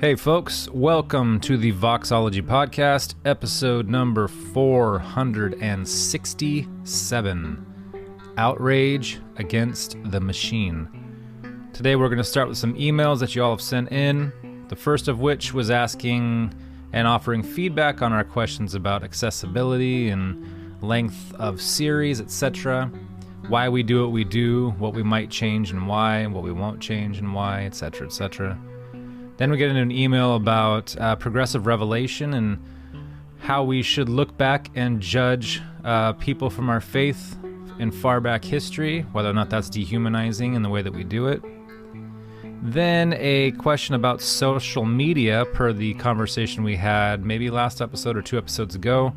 Hey folks, welcome to the Voxology Podcast, episode number 467, Outrage Against the Machine. Today we're going to start with some emails that you all have sent in, the first of which was asking and offering feedback on our questions about accessibility and length of series, etc., why we do what we do, what we might change and why, and what we won't change and why, etc., etc. Then we get into an email about progressive revelation and how we should look back and judge people from our faith in far back history, whether or not that's dehumanizing in the way that we do it. Then a question about social media per the conversation we had maybe last episode or 2 episodes ago,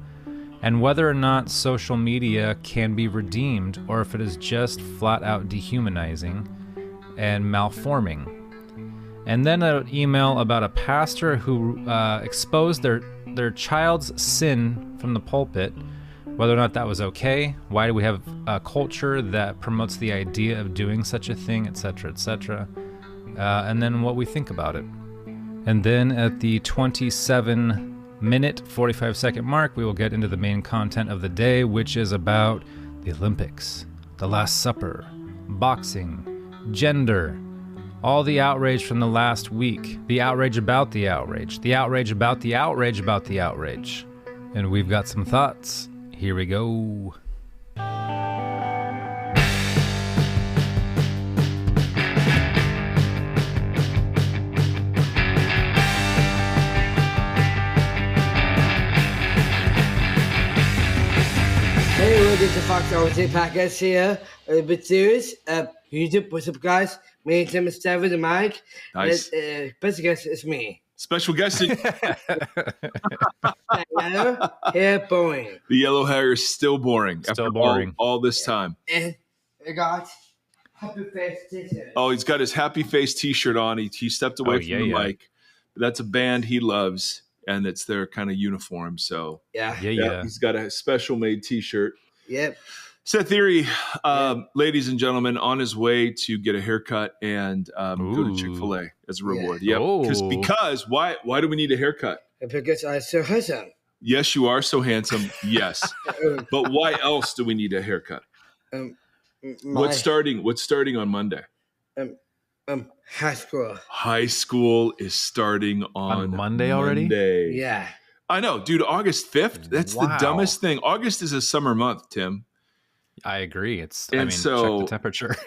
and whether or not social media can be redeemed or if it is just flat out dehumanizing and malforming. And then an email about a pastor who exposed their child's sin from the pulpit, whether or not that was okay, why do we have a culture that promotes the idea of doing such a thing, etc., etc., and then what we think about it. And then at the 27-minute, 45-second mark, we will get into the main content of the day, which is about the Olympics, the Last Supper, boxing, gender, all the outrage from the last week, the outrage about the outrage, the outrage about the outrage about the outrage. And we've got some thoughts. Here we go. Hey, welcome to Voxology Podcast here. A bit serious. YouTube, what's up, guys? Me and Tim Stafford and Mike. Nice. Special guest is me. Special guest. Hello, hair boring. The yellow hair is still boring. Still after boring. All this time. And I got happy face t-shirt. Oh, he's got his happy face T-shirt on. He stepped away from the mic. That's a band he loves, and it's their kind of uniform. So Yeah. he's got a special made T-shirt. Yep. Seth Theory, ladies and gentlemen, on his way to get a haircut and go to Chick-fil-A as a reward. Yeah. Yep. Because why do we need a haircut? Because I'm so handsome. Yes, you are so handsome. Yes. But why else do we need a haircut? What's starting on Monday? High school. High school is starting on Monday already? Yeah. I know, dude. August 5th. That's the dumbest thing. August is a summer month, Tim. I agree. So, check the temperature.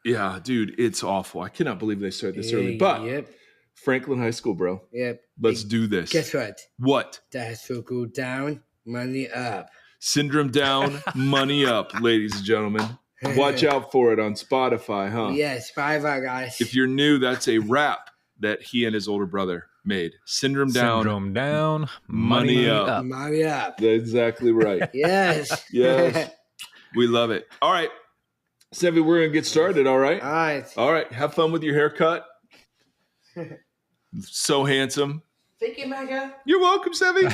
Yeah, dude, it's awful. I cannot believe they start this early. But Franklin High School, bro. Yep. Let's do this. Guess what? What? The high school go down, money up. Syndrome down, money up, ladies and gentlemen. Watch out for it on Spotify, huh? Yes, Spotify, guys. If you're new, that's a rap that he and his older brother made. Syndrome down, money up. Money up. That's exactly right. Yes. Yes. We love it. All right. Sevy, we're going to get started, all right? All right. All right. Have fun with your haircut. So handsome. Thank you, Mega. You're welcome, Sevy.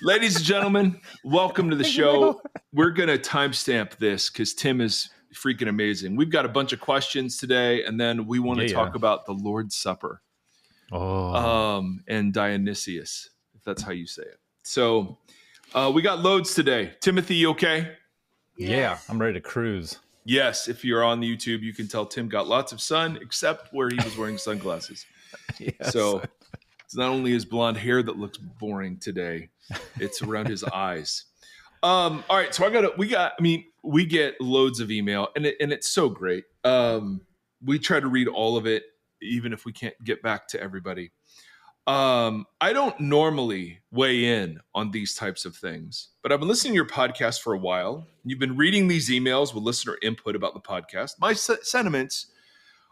Ladies and gentlemen, welcome to the show. We're going to timestamp this because Tim is freaking amazing. We've got a bunch of questions today, and then we want to talk about the Lord's Supper. And Dionysius, if that's how you say it. So we got loads today. Timothy, you okay? Yes. Yeah, I'm ready to cruise. Yes, if you're on YouTube, you can tell Tim got lots of sun, except where he was wearing sunglasses. Yes. So it's not only his blonde hair that looks boring today, it's around his eyes. All right, so we get loads of email, and it's so great. We try to read all of it, even if we can't get back to everybody. I don't normally weigh in on these types of things, but I've been listening to your podcast for a while. You've been reading these emails with listener input about the podcast. My sentiments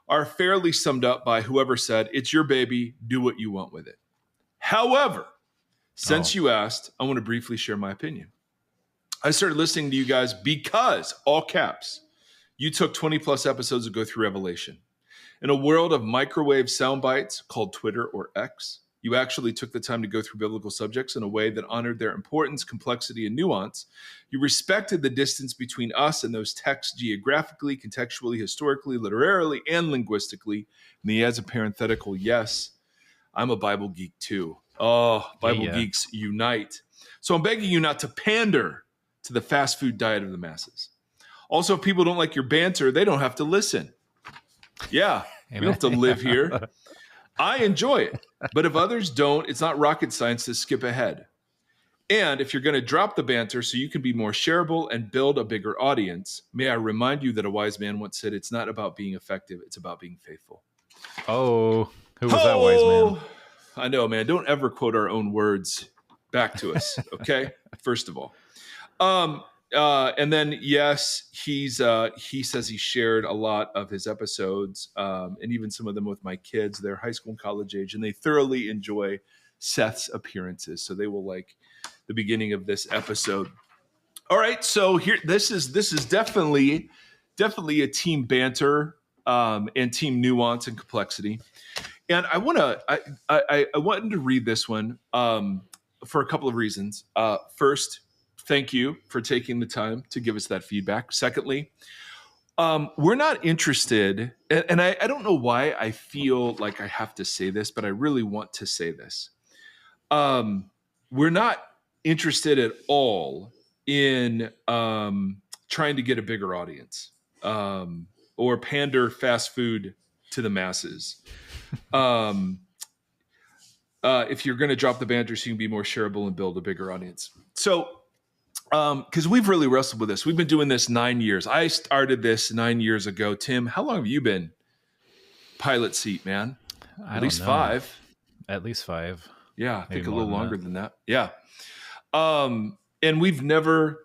are fairly summed up by whoever said, it's your baby, do what you want with it. However, since you asked, I want to briefly share my opinion. I started listening to you guys because, all caps, you took 20 plus episodes to go through Revelation. In a world of microwave sound bites called Twitter or X, you actually took the time to go through biblical subjects in a way that honored their importance, complexity, and nuance. You respected the distance between us and those texts geographically, contextually, historically, literarily, and linguistically. And he has a parenthetical, yes. I'm a Bible geek too. Oh, Bible geeks unite. So I'm begging you not to pander to the fast food diet of the masses. Also, if people don't like your banter, they don't have to listen. Yeah, you don't have to live here. I enjoy it. But if others don't, it's not rocket science to skip ahead. And if you're going to drop the banter so you can be more shareable and build a bigger audience, may I remind you that a wise man once said, it's not about being effective, it's about being faithful. Oh, who was that wise man? I know, man. Don't ever quote our own words back to us, okay? First of all. And then, yes, he says he shared a lot of his episodes, and even some of them with my kids. They're high school and college age, and they thoroughly enjoy Seth's appearances. So they will like the beginning of this episode. All right, so here, this is definitely a team banter and team nuance and complexity. And I wanted to read this one for a couple of reasons. First, thank you for taking the time to give us that feedback. Secondly, we're not interested, and I don't know why I feel like I have to say this, but I really want to say this. We're not interested at all in trying to get a bigger audience or pander fast food to the masses. If you're going to drop the banter so you can be more shareable and build a bigger audience. So, because we've really wrestled with this. We've been doing this 9 years. I started this 9 years ago. Tim, how long have you been pilot seat, man? At least 5. At least 5. Yeah, I think a little longer than that. Yeah. And we've never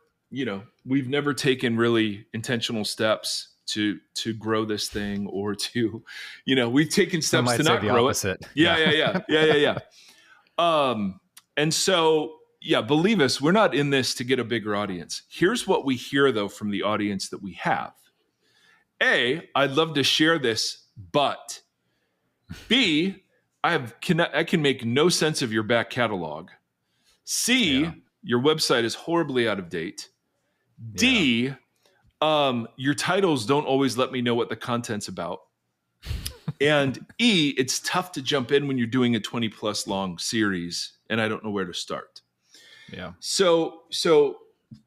taken really intentional steps to grow this thing or to, we've taken steps to not grow it. Yeah. And so, yeah, believe us, we're not in this to get a bigger audience. Here's what we hear though from the audience that we have. A, I'd love to share this, but B, I can make no sense of your back catalog. C, your website is horribly out of date. D, your titles don't always let me know what the content's about. And E, it's tough to jump in when you're doing a 20 plus long series and I don't know where to start. Yeah. So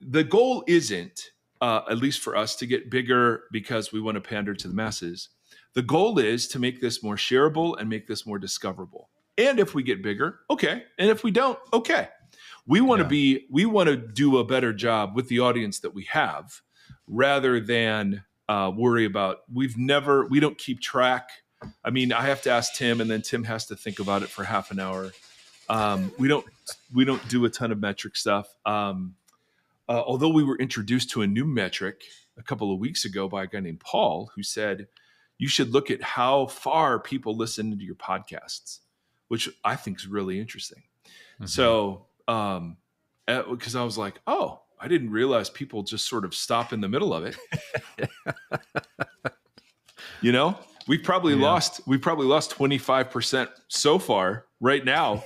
the goal isn't, at least for us, to get bigger because we want to pander to the masses. The goal is to make this more shareable and make this more discoverable. And if we get bigger, okay. And if we don't, okay. We want to do a better job with the audience that we have rather than worry about, we don't keep track. I mean, I have to ask Tim and then Tim has to think about it for half an hour. We don't do a ton of metric stuff. Although we were introduced to a new metric a couple of weeks ago by a guy named Paul, who said, you should look at how far people listen to your podcasts, which I think is really interesting. Mm-hmm. So, because I was like, oh, I didn't realize people just sort of stop in the middle of it. We've probably lost 25% so far right now.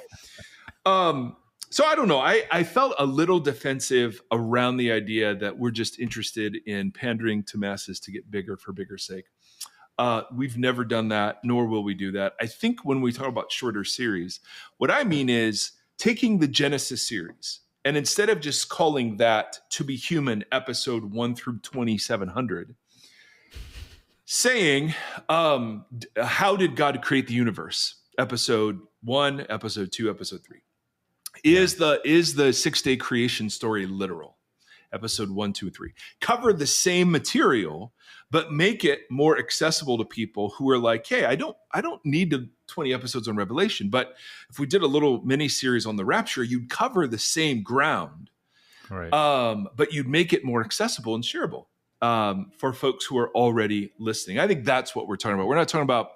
So I don't know. I felt a little defensive around the idea that we're just interested in pandering to masses to get bigger for bigger sake. We've never done that, nor will we do that. I think when we talk about shorter series, what I mean is taking the Genesis series and instead of just calling that To Be Human episode 1 through 2700, saying, how did God create the universe? Episode 1, episode 2, episode 3. Is the 6-day creation story literal? Episode 1, 2, 3. Cover the same material, but make it more accessible to people who are like, hey, I don't need 20 episodes on Revelation, but if we did a little mini series on the rapture, you'd cover the same ground, right? But you'd make it more accessible and shareable for folks who are already listening. I think that's what we're talking about. We're not talking about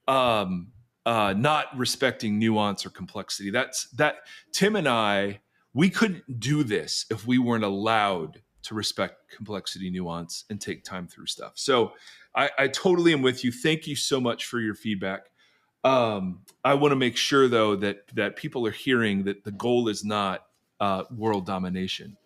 not respecting nuance or complexity. That Tim and I, we couldn't do this if we weren't allowed to respect complexity, nuance, and take time through stuff. So I totally am with you. Thank you so much for your feedback. I want to make sure though that people are hearing that the goal is not world domination.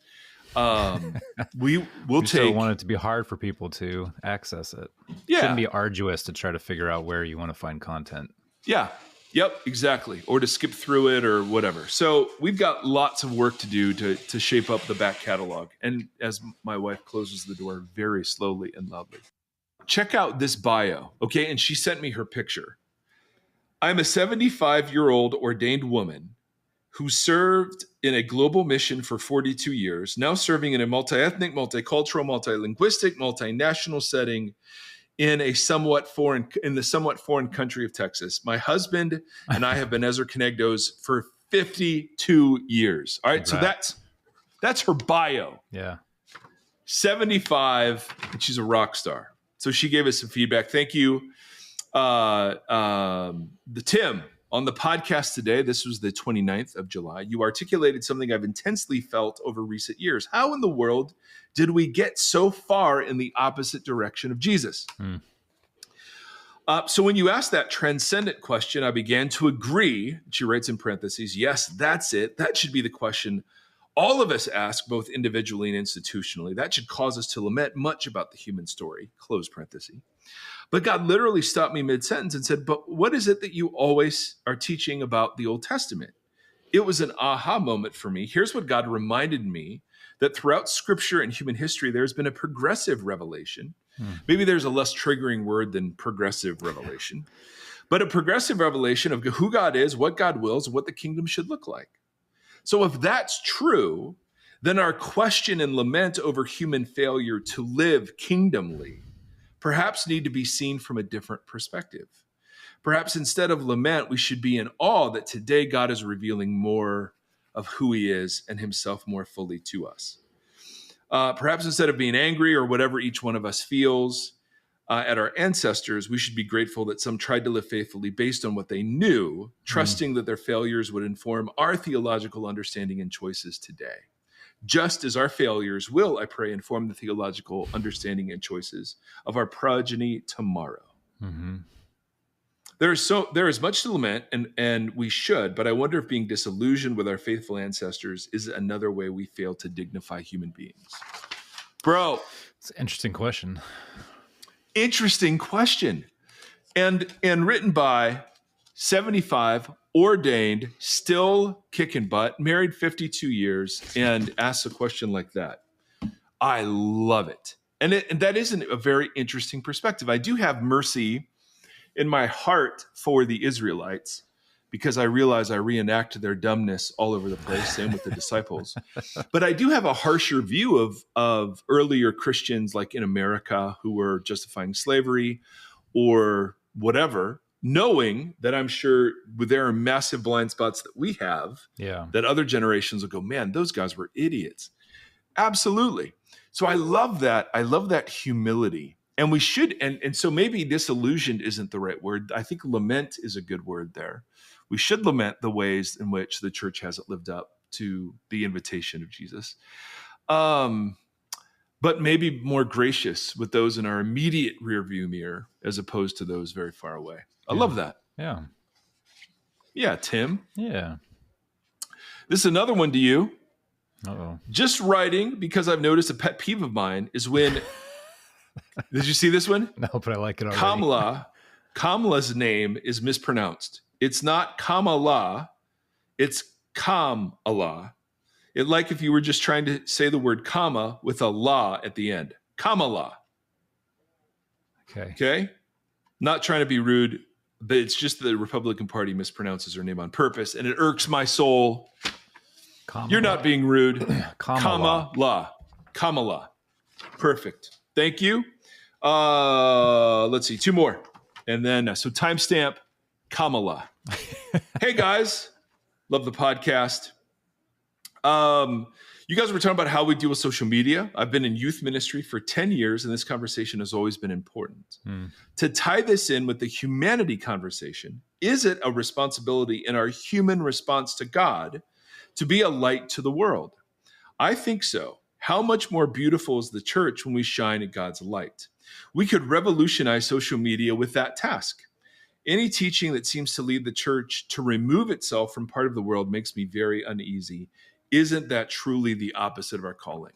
We still want it to be hard for people to access it. Yeah. It shouldn't be arduous to try to figure out where you want to find content. Yeah. Yep, exactly. Or to skip through it or whatever. So we've got lots of work to do to shape up the back catalog. And as my wife closes the door very slowly and loudly, check out this bio, okay? And she sent me her picture. I'm a 75-year-old ordained woman who served in a global mission for 42 years, now serving in a multi-ethnic, multicultural, multilinguistic, multinational setting in the somewhat foreign country of Texas. My husband and I have been Ezra Konegdos for 52 years. All right, so that's her bio. Yeah. 75, and she's a rock star. So she gave us some feedback. Thank you. The Tim, on the podcast today, this was the 29th of July, you articulated something I've intensely felt over recent years. How in the world did we get so far in the opposite direction of Jesus? So when you asked that transcendent question, I began to agree. She writes in parentheses, yes, that's it. That should be the question all of us ask, both individually and institutionally. That should cause us to lament much about the human story, close parenthesis. But God literally stopped me mid-sentence and said, but what is it that you always are teaching about the Old Testament? It was an aha moment for me. Here's what God reminded me, that throughout Scripture and human history, there's been a progressive revelation. Maybe there's a less triggering word than progressive revelation, but a progressive revelation of who God is, what God wills, what the kingdom should look like. So if that's true, then our question and lament over human failure to live kingdomly perhaps need to be seen from a different perspective. Perhaps instead of lament, we should be in awe that today God is revealing more of who he is and himself more fully to us. Perhaps instead of being angry or whatever each one of us feels at our ancestors, we should be grateful that some tried to live faithfully based on what they knew, trusting that their failures would inform our theological understanding and choices today. Just as our failures will, I pray, inform the theological understanding and choices of our progeny tomorrow. Mm-hmm. There is much to lament, and we should, but I wonder if being disillusioned with our faithful ancestors is another way we fail to dignify human beings. Bro. It's an interesting question. Interesting question. And written by 75, ordained, still kicking butt, married 52 years, and asks a question like that. I love it. And that isn't a very interesting perspective. I do have mercy in my heart for the Israelites, because I realize I reenact their dumbness all over the place, same with the disciples. But I do have a harsher view of earlier Christians, like in America, who were justifying slavery or whatever, knowing that I'm sure there are massive blind spots that we have, that other generations will go, man, those guys were idiots. Absolutely. So I love that. I love that humility. And we should, and so maybe disillusioned isn't the right word. I think lament is a good word there. We should lament the ways in which the church hasn't lived up to the invitation of Jesus. But maybe more gracious with those in our immediate rearview mirror as opposed to those very far away. I love that. Yeah. Yeah, Tim. Yeah. This is another one to you. Uh-oh. Just writing, because I've noticed a pet peeve of mine is when... Did you see this one? No, but I like it already. Kamala's name is mispronounced. It's not Kamala, it's Kamala. It's like if you were just trying to say the word comma with a la at the end. Kamala. Okay? Not trying to be rude, but it's just the Republican Party mispronounces her name on purpose, and it irks my soul. Kamala. You're not being rude. Kamala. Perfect. Thank you. Let's see, 2 more. And then, so timestamp, Kamala. Hey, guys. Love the podcast. You guys were talking about how we deal with social media. I've been in youth ministry for 10 years, and this conversation has always been important. To tie this in with the humanity conversation, is it a responsibility in our human response to God to be a light to the world? I think so. How much more beautiful is the church when we shine at God's light? We could revolutionize social media with that task. Any teaching that seems to lead the church to remove itself from part of the world makes me very uneasy. Isn't that truly the opposite of our calling?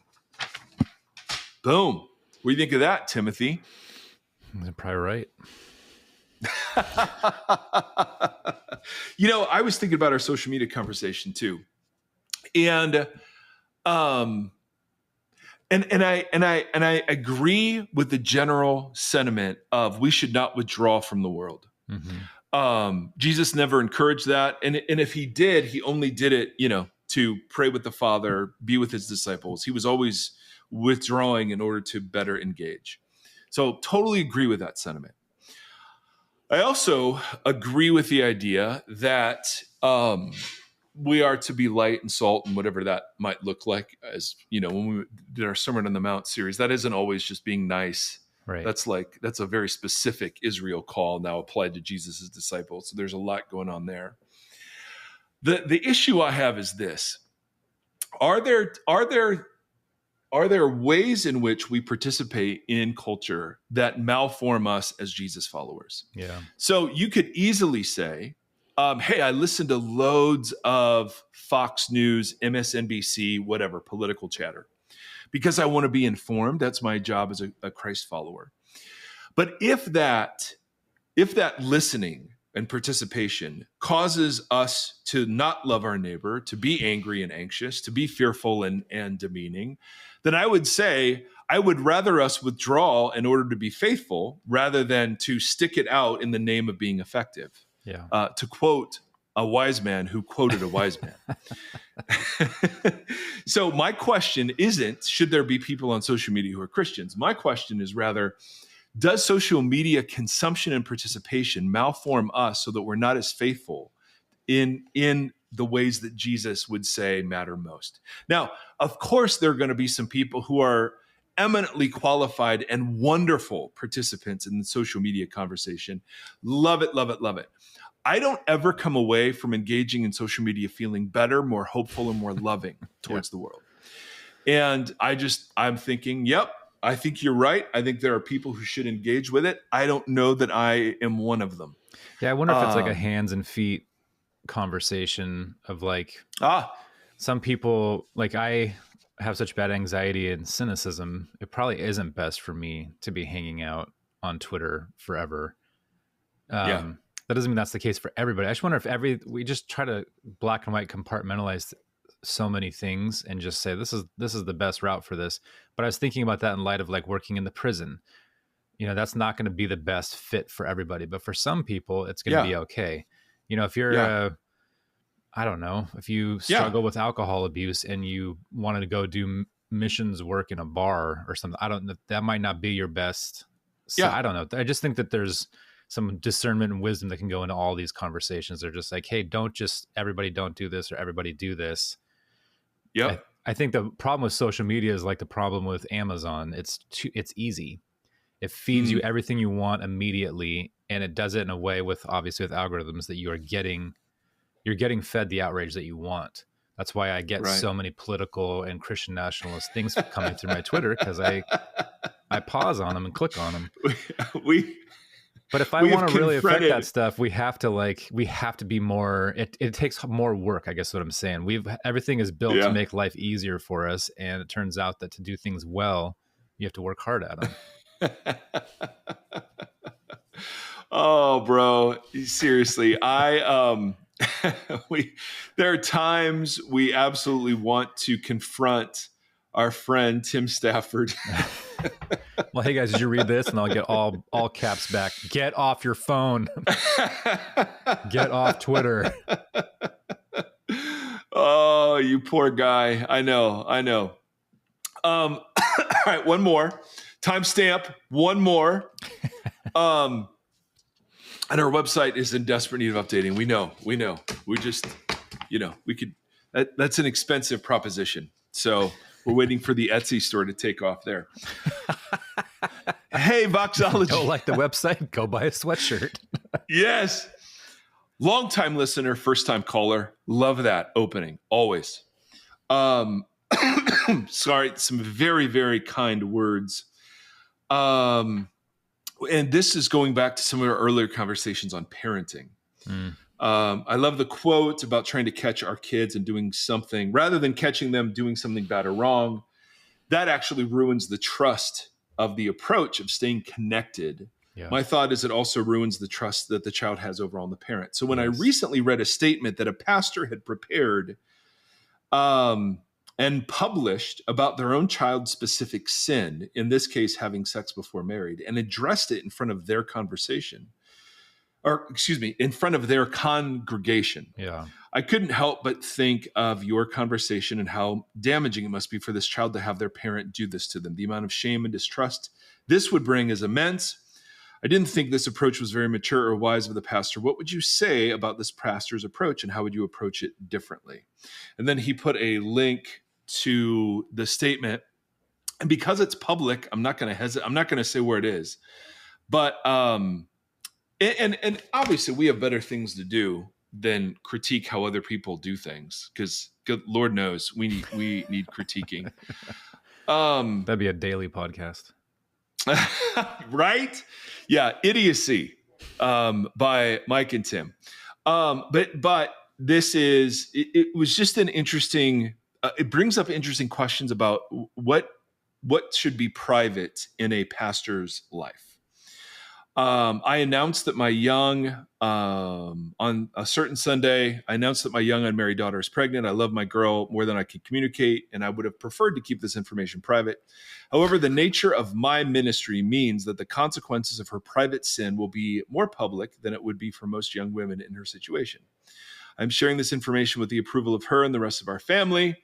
Boom. What do you think of that, Timothy? You're probably right. I was thinking about our social media conversation too. And I agree with the general sentiment of we should not withdraw from the world. Jesus never encouraged that. And if he did, he only did it, to pray with the Father, be with his disciples. He was always withdrawing in order to better engage. So totally agree with that sentiment. I also agree with the idea that we are to be light and salt and whatever that might look like. As when we did our Sermon on the Mount series, that isn't always just being nice. Right. That's a very specific Israel call now applied to Jesus' disciples. So there's a lot going on there. The issue I have is this: are there ways in which we participate in culture that malform us as Jesus followers? Yeah. So you could easily say, hey, I listen to loads of Fox News, MSNBC, whatever, political chatter, because I want to be informed. That's my job as a Christ follower. But if that listening and participation causes us to not love our neighbor, to be angry and anxious, to be fearful and demeaning, then I would say I would rather us withdraw in order to be faithful rather than to stick it out in the name of being effective. Yeah. To quote a wise man who quoted a wise man. So my question isn't, should there be people on social media who are Christians? My question is rather, does social media consumption and participation malform us so that we're not as faithful in the ways that Jesus would say matter most? Now, of course, there are going to be some people who are eminently qualified and wonderful participants in the social media conversation. Love it, love it, love it. I don't ever come away from engaging in social media feeling better, more hopeful, and more loving towards the world. And I'm thinking, yep, I think you're right. I think there are people who should engage with it. I don't know that I am one of them. Yeah, I wonder if it's like a hands and feet conversation of some people, like I have such bad anxiety and cynicism. It probably isn't best for me to be hanging out on Twitter forever. That doesn't mean that's the case for everybody. I just wonder if we just try to black and white compartmentalize so many things and just say this is the best route for this. But I was thinking about that in light of like working in the prison. That's not going to be the best fit for everybody, but for some people it's going to be okay. If you're I don't know, if you struggle with alcohol abuse and you wanted to go do missions work in a bar or something, that might not be your best. So I don't know. I just think that there's some discernment and wisdom that can go into all these conversations. They're just like, hey, everybody don't do this or everybody do this. Yeah. I think the problem with social media is like the problem with Amazon. It's easy. It feeds you everything you want immediately. And it does it in a way obviously with algorithms that you're getting fed the outrage that you want. That's why I get so many political and Christian nationalist things coming through my Twitter, because I pause on them and click on them. But if I want to really affect that stuff, we have to be more, it takes more work, I guess what I'm saying. Everything is built to make life easier for us. And it turns out that to do things well, you have to work hard at them. Oh, bro, seriously. There are times we absolutely want to confront our friend Tim Stafford. Well, hey guys, did you read this? And I'll get all caps back. Get off your phone. Get off Twitter. Oh, you poor guy. I know. All right, one more. Timestamp, one more. And our website is in desperate need of updating. We know. We just, we could, that's an expensive proposition. So we're waiting for the Etsy store to take off there. Hey, Voxology. Don't like the website? Go buy a sweatshirt. Yes. Long-time listener, first-time caller. Love that opening. Always. Sorry, some very, very kind words. And this is going back to some of our earlier conversations on parenting. I love the quote about trying to catch our kids and doing something rather than catching them doing something bad or wrong. That actually ruins the trust of the approach of staying connected Yeah. My thought is it also ruins the trust that the child has overall in the parent. So when I Yes. recently read a statement that a pastor had prepared and published about their own child-specific sin, in this case, having sex before married, and addressed it in front of their conversation, or excuse me, in front of their congregation, Yeah. I couldn't help but think of your conversation and how damaging it must be for this child to have their parent do this to them. The amount of shame and distrust this would bring is immense. I didn't think this approach was very mature or wise of the pastor. What would you say about this pastor's approach, and how would you approach it differently? And then he put a link to the statement. And because it's public, I'm not going to hesitate. I'm not going to say where it is. But and obviously we have better things to do than critique how other people do things, because Lord knows we need critiquing. That'd be a daily podcast. Right? Yeah, Idiocy by Mike and Tim. But this is it was just an interesting. It brings up interesting questions about what should be private in a pastor's life. I announced that my young on a certain Sunday, I announced that my young unmarried daughter is pregnant. I love my girl more than I can communicate, and I would have preferred to keep this information private. However, the nature of my ministry means that the consequences of her private sin will be more public than it would be for most young women in her situation. I'm sharing this information with the approval of her and the rest of our family.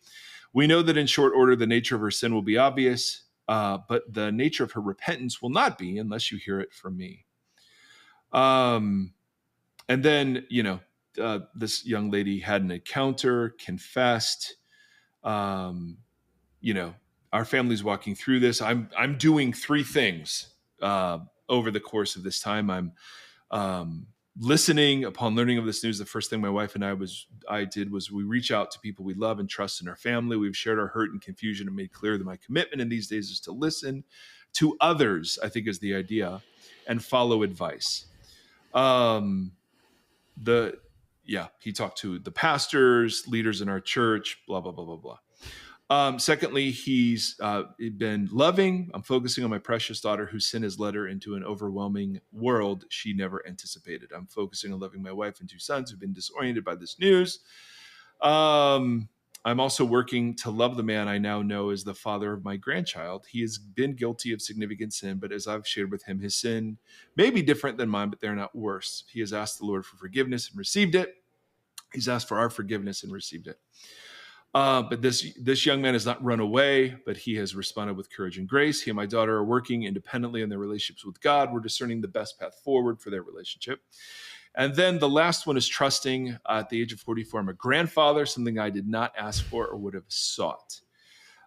We know that in short order, the nature of her sin will be obvious, but the nature of her repentance will not be unless you hear it from me. And then, this young lady had an encounter, confessed. Our family's walking through this. I'm doing three things over the course of this time. I'm listening. Upon learning of this news, the first thing my wife and I did was we reach out to people we love and trust in our family. We've shared our hurt and confusion and made clear that my commitment in these days is to listen to others, I think is the idea, and follow advice. He talked to the pastors, leaders in our church, blah, blah, blah, blah, blah. Secondly, he's been loving. I'm focusing on my precious daughter whose sin has led her into an overwhelming world she never anticipated. I'm focusing on loving my wife and two sons who've been disoriented by this news. I'm also working to love the man I now know as the father of my grandchild. He has been guilty of significant sin, but as I've shared with him, his sin may be different than mine, but they're not worse. He has asked the Lord for forgiveness and received it. He's asked for our forgiveness and received it. But this young man has not run away, but he has responded with courage and grace. He and my daughter are working independently in their relationships with God. We're discerning the best path forward for their relationship. And then the last one is trusting. At the age of 44, I'm a grandfather, something I did not ask for or would have sought.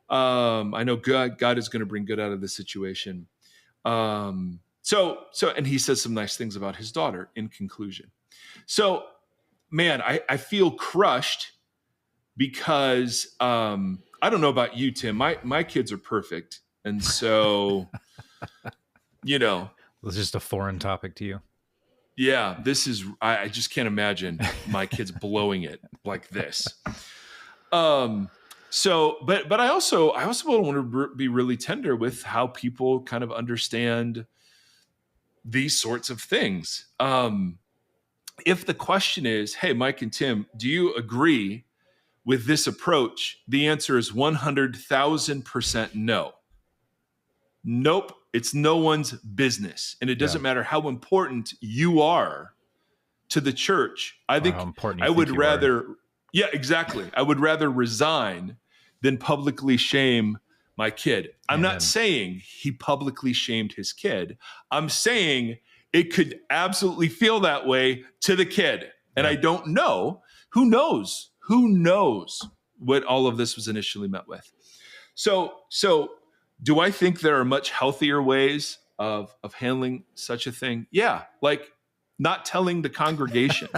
I know God is going to bring good out of this situation. And he says some nice things about his daughter in conclusion. So, man, I feel crushed because I don't know about you, Tim. My kids are perfect. And so, It's just a foreign topic to you. Yeah, I just can't imagine my kids blowing it like this. But I also want to be really tender with how people kind of understand these sorts of things. If the question is, hey, Mike and Tim, do you agree with this approach? The answer is 100,000% no. Nope. It's no one's business. And it doesn't matter how important you are to the church. I think I would rather, yeah, exactly. I would rather resign than publicly shame my kid. I'm not saying he publicly shamed his kid. I'm saying it could absolutely feel that way to the kid. And I don't know. Who knows? Who knows what all of this was initially met with? So do I think there are much healthier ways of handling such a thing? Yeah, like not telling the congregation.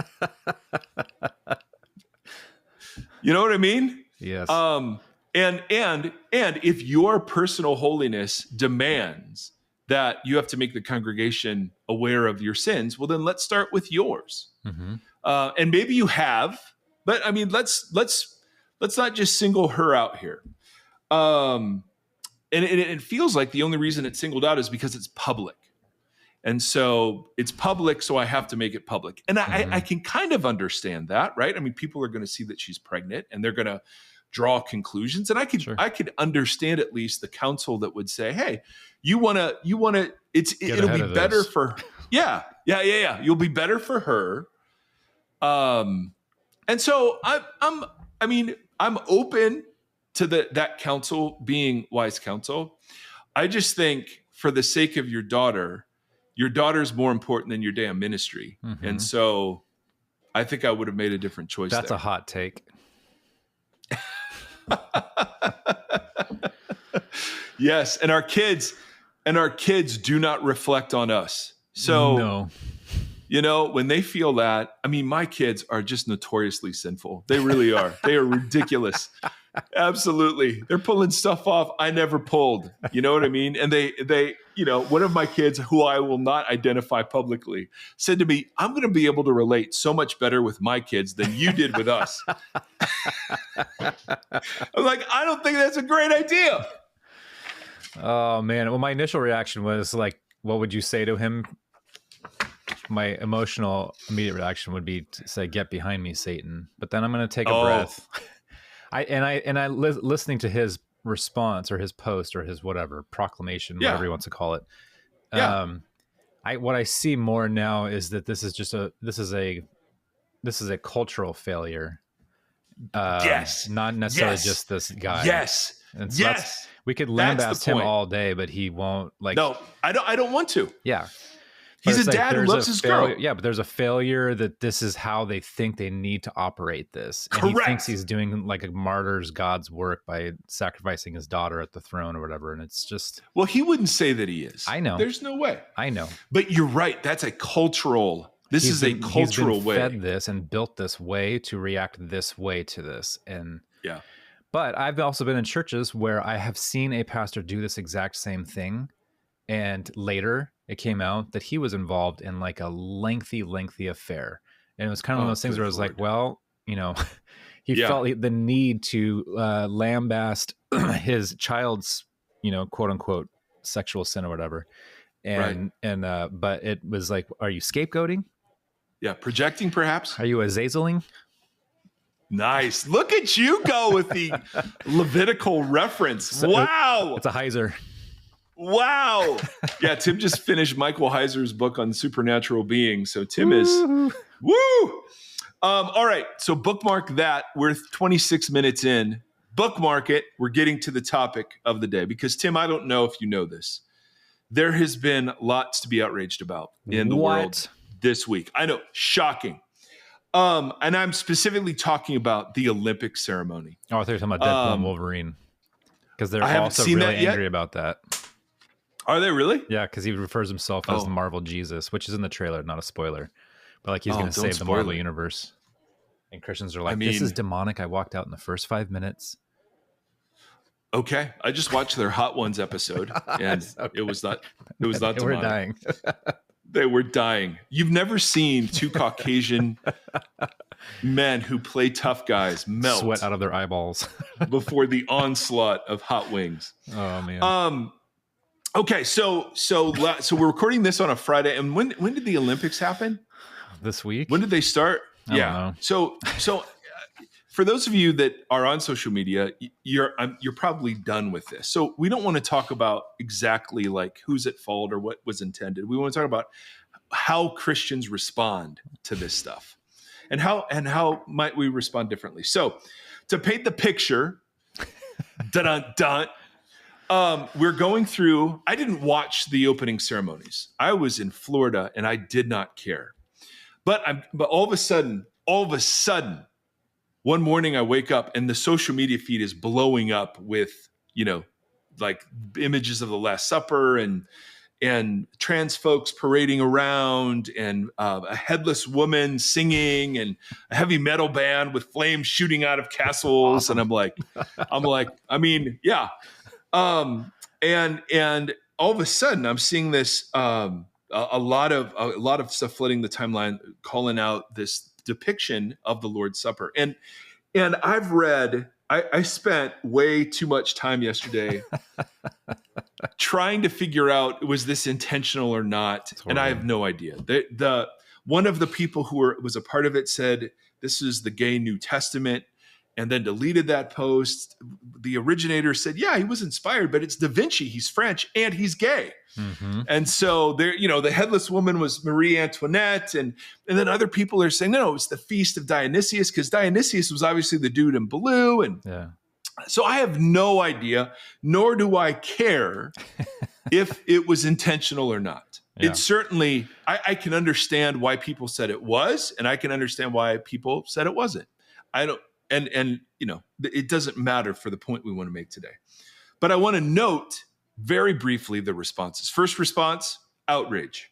You know what I mean? Yes. And if your personal holiness demands that you have to make the congregation aware of your sins, well, then let's start with yours. Mm-hmm. And maybe you have, but I mean, let's not just single her out here. And it feels like the only reason it's singled out is because it's public. And so it's public, so I have to make it public. And I can kind of understand that, right? I mean, people are going to see that she's pregnant and they're going to draw conclusions. And I could understand at least the counsel that would say, hey, it'll be better for, yeah. You'll be better for her. And so I'm open to that counsel being wise counsel. I just think for the sake of your daughter's more important than your damn ministry. Mm-hmm. And so I think I would have made a different choice. That's a hot take. Yes. And our kids do not reflect on us. So, no. When they feel that, I mean, my kids are just notoriously sinful. They really are. They are ridiculous. Absolutely. They're pulling stuff off I never pulled. You know what I mean? And they, one of my kids, who I will not identify publicly, said to me, I'm going to be able to relate so much better with my kids than you did with us. I'm like, I don't think that's a great idea. Oh, man. Well, my initial reaction was like, what would you say to him? My emotional immediate reaction would be to say, get behind me, Satan. But then I'm going to take a breath. Listening to his response or his post or his whatever proclamation, whatever he wants to call it. What I see more now is that this is a cultural failure. Not necessarily just this guy. Yes. And so we could lambast him all day, but he won't No, I don't want to. Yeah. He's a dad who loves his girl. Yeah, but there's a failure that this is how they think they need to operate this. And Correct. He thinks he's doing like a martyr's God's work by sacrificing his daughter at the throne or whatever. And it's just... Well, he wouldn't say that he is. I know. There's no way. I know. But you're right. That's a cultural... He's been way. Fed this and built this way to react this way to this. And yeah. But I've also been in churches where I have seen a pastor do this exact same thing. And later it came out that he was involved in like a lengthy affair. And it was kind of one of those things where I was like, well, he felt the need to lambast his child's, quote unquote, sexual sin or whatever. But it was like, are you scapegoating? Yeah. Projecting perhaps. Are you azazeling? Nice. Look at you go with the Levitical reference. Wow. It's a Heiser. Wow. Yeah, Tim just finished Michael Heiser's book on supernatural beings. So Tim is woo. All right. So bookmark that. We're 26 minutes in. Bookmark it. We're getting to the topic of the day because Tim, I don't know if you know this. There has been lots to be outraged about in the world this week. I know, shocking. And I'm specifically talking about the Olympic ceremony. Oh, I thought you were talking about Deadpool and Wolverine. Because they're also really angry about that. Are they really? Yeah, because he refers himself as the Marvel Jesus, which is in the trailer, not a spoiler. But like he's going to save the Marvel universe. And Christians are like, this is demonic. I walked out in the first 5 minutes. Okay. I just watched their Hot Ones episode and it was not demonic. They were dying. They were dying. You've never seen two Caucasian men who play tough guys melt sweat out of their eyeballs before the onslaught of hot wings. Oh man. Okay, so we're recording this on a Friday, and when did the Olympics happen? This week. When did they start? I don't know. So for those of you that are on social media, you're probably done with this. So we don't want to talk about exactly like who's at fault or what was intended. We want to talk about how Christians respond to this stuff, and how might we respond differently. So to paint the picture, we're going through. I didn't watch the opening ceremonies. I was in Florida and I did not care. But all of a sudden, one morning I wake up and the social media feed is blowing up with, like images of the Last Supper and trans folks parading around and a headless woman singing and a heavy metal band with flames shooting out of castles. Awesome. And I'm like, I mean, yeah. And all of a sudden I'm seeing this, a lot of stuff flooding the timeline, calling out this depiction of the Lord's Supper. And I spent way too much time yesterday trying to figure out, was this intentional or not? And I have no idea. The one of the people who was a part of it said, this is the gay New Testament, and then deleted that post. The originator said, yeah, he was inspired, but it's Da Vinci. He's French and he's gay. Mm-hmm. And so there, the headless woman was Marie Antoinette. And then other people are saying, no, it's the feast of Dionysius, because Dionysius was obviously the dude in blue. And so I have no idea, nor do I care if it was intentional or not. Yeah. It's certainly, I can understand why people said it was, and I can understand why people said it wasn't. I don't, and it doesn't matter for the point we want to make today. But I want to note very briefly the responses. First response, outrage.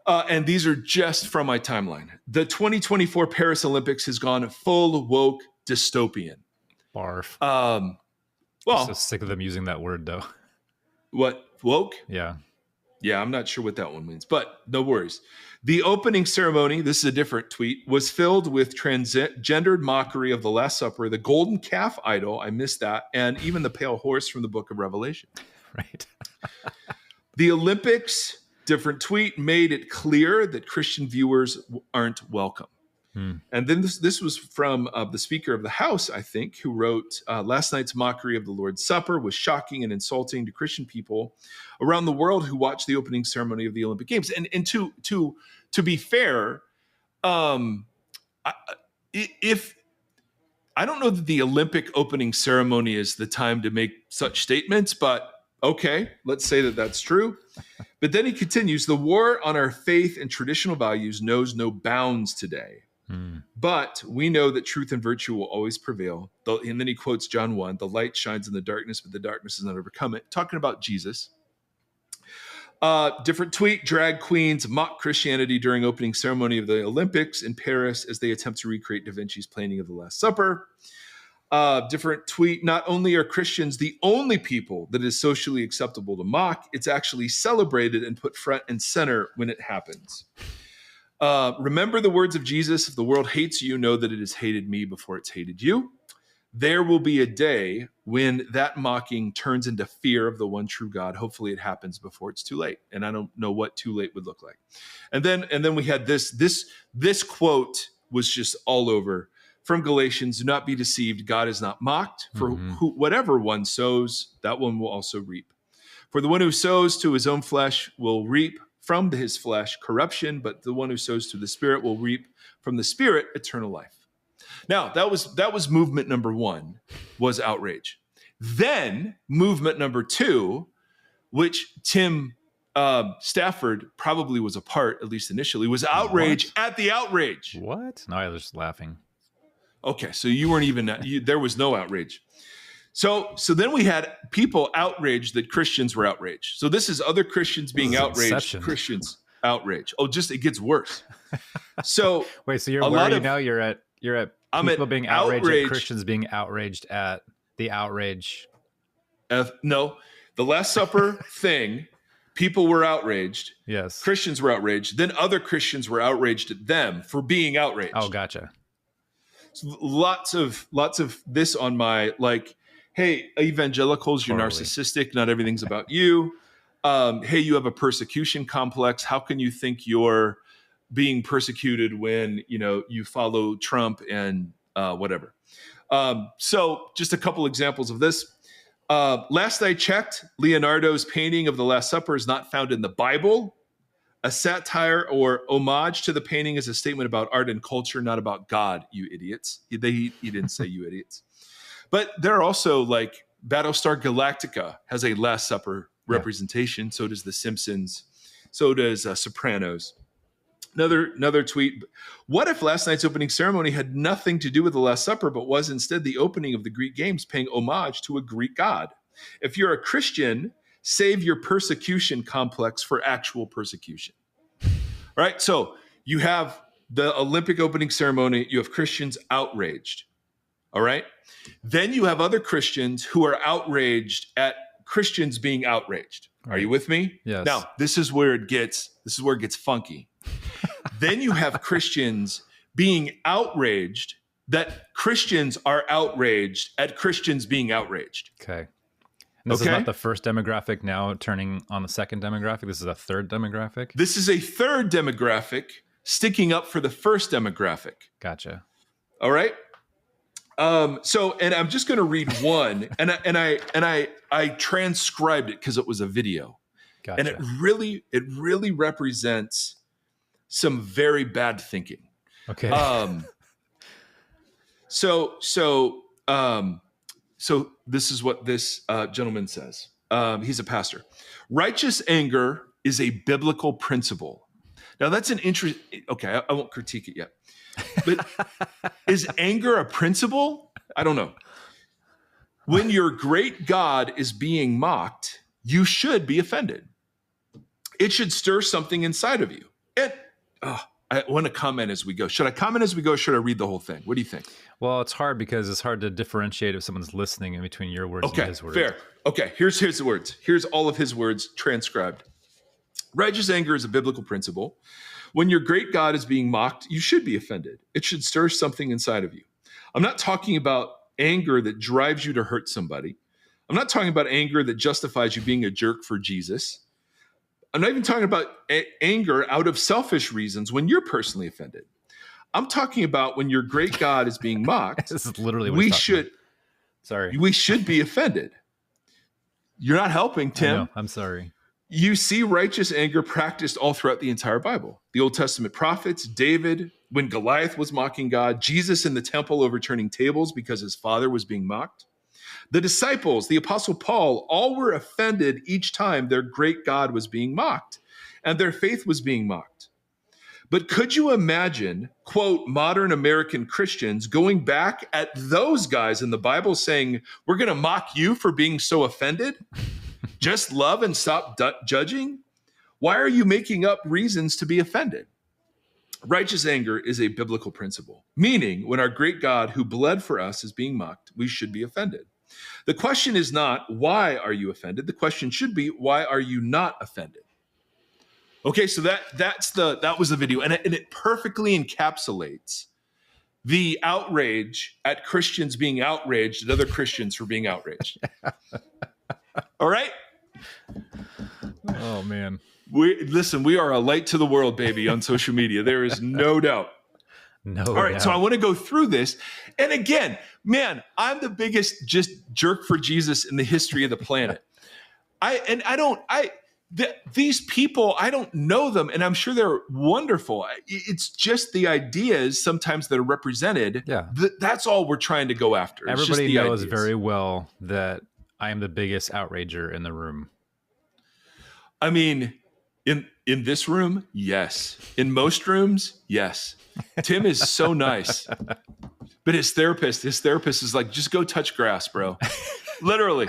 And these are just from my timeline. The 2024 Paris Olympics has gone full woke dystopian. Barf. Well, I'm so sick of them using that word, though. What? Woke? Yeah. Yeah, I'm not sure what that one means, but no worries. The opening ceremony, this is a different tweet, was filled with transgendered mockery of the Last Supper, the golden calf idol, I missed that, and even the pale horse from the book of Revelation. Right. The Olympics, different tweet, made it clear that Christian viewers aren't welcome. And then this was from the Speaker of the House, I think, who wrote, last night's mockery of the Lord's Supper was shocking and insulting to Christian people around the world who watched the opening ceremony of the Olympic Games. And to be fair, if I don't know that the Olympic opening ceremony is the time to make such statements, but okay, let's say that that's true. But then he continues, the war on our faith and traditional values knows no bounds today. But we know that truth and virtue will always prevail. And then he quotes John 1, the light shines in the darkness, but the darkness has not overcome it. Talking about Jesus. Different tweet, drag queens mock Christianity during opening ceremony of the Olympics in Paris as they attempt to recreate Da Vinci's painting of the Last Supper. Different tweet, not only are Christians the only people that is socially acceptable to mock, it's actually celebrated and put front and center when it happens. Remember the words of Jesus, if the world hates you, know that it has hated me before it's hated you. There will be a day when that mocking turns into fear of the one true God. Hopefully it happens before it's too late. And I don't know what too late would look like. And then we had this quote was just all over from Galatians. Do not be deceived. God is not mocked. For whatever one sows, that one will also reap. For the one who sows to his own flesh will reap from his flesh corruption, but the one who sows to the Spirit will reap from the Spirit eternal life. Now, that was movement number one, was outrage. Then movement number two, which Tim Stafford probably was a part, at least initially, was outrage at the outrage. What? No, I was just laughing. Okay, so you weren't even, there was no outrage. So then we had people outraged that Christians were outraged. So this is other Christians being outraged, Inception. Christians outraged. Oh, just it gets worse. So wait, so you're worried now? You're at people being outraged at Christians being outraged at the outrage. No, the Last Supper thing. People were outraged. Yes, Christians were outraged. Then other Christians were outraged at them for being outraged. Oh, gotcha. So lots of this on my hey, evangelicals, you're narcissistic. Not everything's about you. Hey, you have a persecution complex. How can you think you're being persecuted when, you follow Trump and whatever? So just a couple examples of this. Last I checked, Leonardo's painting of the Last Supper is not found in the Bible. A satire or homage to the painting is a statement about art and culture, not about God, you idiots. He didn't say you idiots. But there are also Battlestar Galactica has a Last Supper representation. So does The Simpsons. So does Sopranos. Another tweet. What if last night's opening ceremony had nothing to do with the Last Supper, but was instead the opening of the Greek Games, paying homage to a Greek god? If you're a Christian, save your persecution complex for actual persecution. All right. So you have the Olympic opening ceremony. You have Christians outraged. All right. Then you have other Christians who are outraged at Christians being outraged. Are you with me? Yes. Now, this is where it gets funky. Then you have Christians being outraged that Christians are outraged at Christians being outraged. Okay. And this is Okay? not the first demographic now turning on the second demographic. This is a third demographic. This is a third demographic sticking up for the first demographic. Gotcha. All right. So, and I'm just going to read one, and I transcribed it because it was a video, Gotcha. and it really represents some very bad thinking. Okay. So this is what this gentleman says. He's a pastor. Righteous anger is a biblical principle. Now that's an interest. Okay, I won't critique it yet. But is anger a principle? I don't know. When your great God is being mocked, you should be offended. It should stir something inside of you. I want to comment as we go. Should I comment as we go? Or should I read the whole thing? What do you think? Well, it's hard because it's hard to differentiate if someone's listening in between your words and his words. Fair. Okay, here's the words. Here's all of his words transcribed. Righteous anger is a biblical principle. When your great God is being mocked, you should be offended. It should stir something inside of you. I'm not talking about anger that drives you to hurt somebody. I'm not talking about anger that justifies you being a jerk for Jesus. I'm not even talking about anger out of selfish reasons when you're personally offended. I'm talking about when your great God is being mocked. This is literally what he's talking about. Sorry. We should be offended. You're not helping, Tim. I know. I'm sorry. You see righteous anger practiced all throughout the entire Bible. The Old Testament prophets, David, when Goliath was mocking God, Jesus in the temple overturning tables because his father was being mocked. The disciples, the Apostle Paul, all were offended each time their great God was being mocked and their faith was being mocked. But could you imagine, quote, modern American Christians going back at those guys in the Bible saying, we're going to mock you for being so offended? Just love and stop judging? Why are you making up reasons to be offended? Righteous anger is a biblical principle, meaning when our great God who bled for us is being mocked, we should be offended. The question is not, why are you offended? The question should be, why are you not offended? Okay, so that was the video, and it perfectly encapsulates the outrage at Christians being outraged at other Christians for being outraged. All right? Oh, man. We are a light to the world, baby, on social media. There is no doubt. No. All right, so I want to go through this. And again, man, I'm the biggest just jerk for Jesus in the history of the planet. These people, I don't know them, and I'm sure they're wonderful. It's just the ideas sometimes that are represented. Yeah. That's all we're trying to go after. It's Everybody just the knows ideas. very well that I am the biggest outrager in the room. I mean, in this room, yes. In most rooms, yes. Tim is so nice. But his therapist is like, just go touch grass, bro. Literally,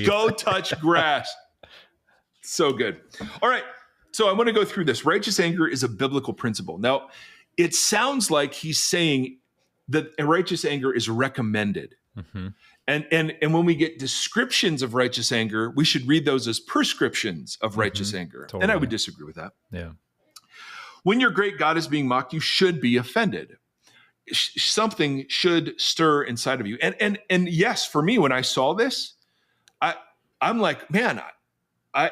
go touch grass. So good. All right. So I want to go through this. Righteous anger is a biblical principle. Now, it sounds like he's saying that righteous anger is recommended. Mm-hmm. And when we get descriptions of righteous anger, we should read those as prescriptions of righteous anger. Totally. And I would disagree with that. Yeah. When your great God is being mocked, you should be offended. Something should stir inside of you. And yes, for me, when I saw this, I'm like, man, I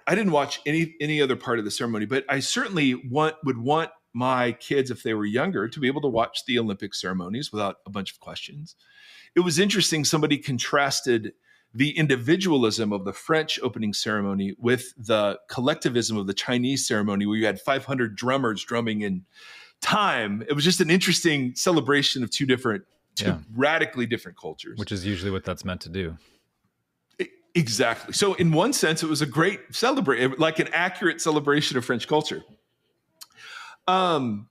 didn't watch any other part of the ceremony, but I certainly would want my kids, if they were younger, to be able to watch the Olympic ceremonies without a bunch of questions. It was interesting. Somebody contrasted the individualism of the French opening ceremony with the collectivism of the Chinese ceremony, where you had 500 drummers drumming in time. It was just an interesting celebration of two radically different cultures. Which is usually what that's meant to do. Exactly. So in one sense, it was a great celebration, like an accurate celebration of French culture. So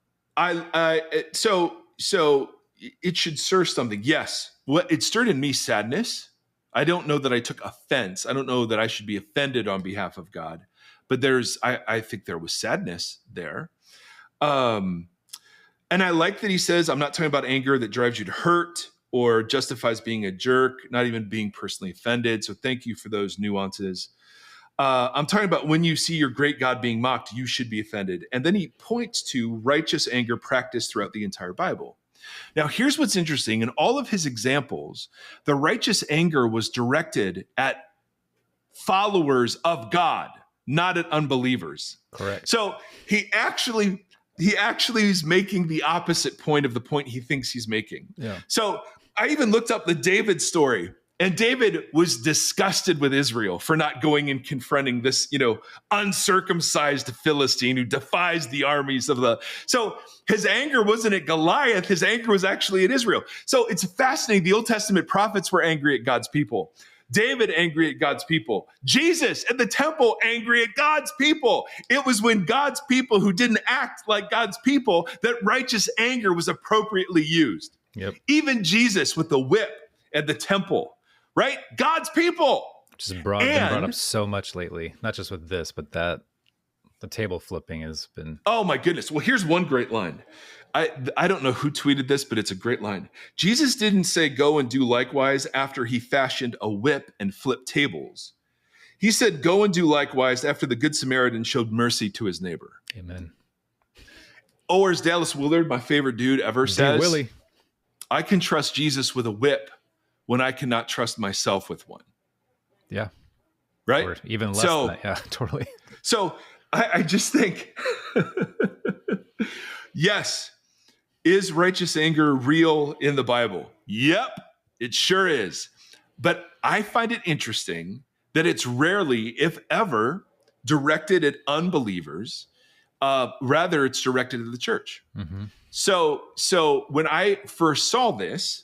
it should stir something. Yes. What it stirred in me sadness. I don't know that I took offense. I don't know that I should be offended on behalf of God, but I think there was sadness there. And I like that he says, I'm not talking about anger that drives you to hurt or justifies being a jerk, not even being personally offended. So thank you for those nuances. I'm talking about when you see your great God being mocked, you should be offended. And then he points to righteous anger practiced throughout the entire Bible. Now, here's what's interesting. In all of his examples, the righteous anger was directed at followers of God, not at unbelievers. Correct. So he actually is making the opposite point of the point he thinks he's making. Yeah. So I even looked up the David story, and David was disgusted with Israel for not going and confronting this, uncircumcised Philistine who defies the armies of the. So his anger wasn't at Goliath. His anger was actually at Israel. So it's fascinating. The Old Testament prophets were angry at God's people. David angry at God's people. Jesus at the temple angry at God's people. It was when God's people who didn't act like God's people that righteous anger was appropriately used. Yep. Even Jesus with the whip at the temple, right? God's people. Which has been brought up so much lately, not just with this, but that the table flipping has been. Oh my goodness. Well, here's one great line. I don't know who tweeted this, but it's a great line. Jesus didn't say go and do likewise after he fashioned a whip and flipped tables. He said go and do likewise after the Good Samaritan showed mercy to his neighbor. Amen. Or as Dallas Willard, my favorite dude ever says, Willie. I can trust Jesus with a whip when I cannot trust myself with one. Yeah. Right? Or even less than that. Yeah, totally. So I just think, yes, is righteous anger real in the Bible? Yep, it sure is. But I find it interesting that it's rarely, if ever, directed at unbelievers. Rather, it's directed at the church. Mm-hmm. So when I first saw this,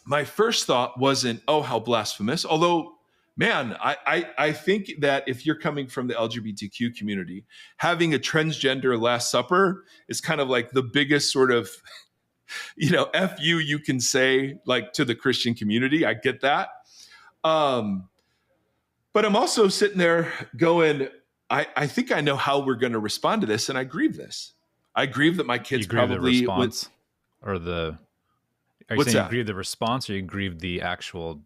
my first thought wasn't, oh, how blasphemous. Although, man, I think that if you're coming from the LGBTQ community, having a transgender Last Supper is kind of like the biggest sort of, F you can say like to the Christian community. I get that. But I'm also sitting there going, I think I know how we're going to respond to this, and I grieve this. I grieve that my kids probably the response or the. Are you What's saying that? you grieve the response, or you grieve the actual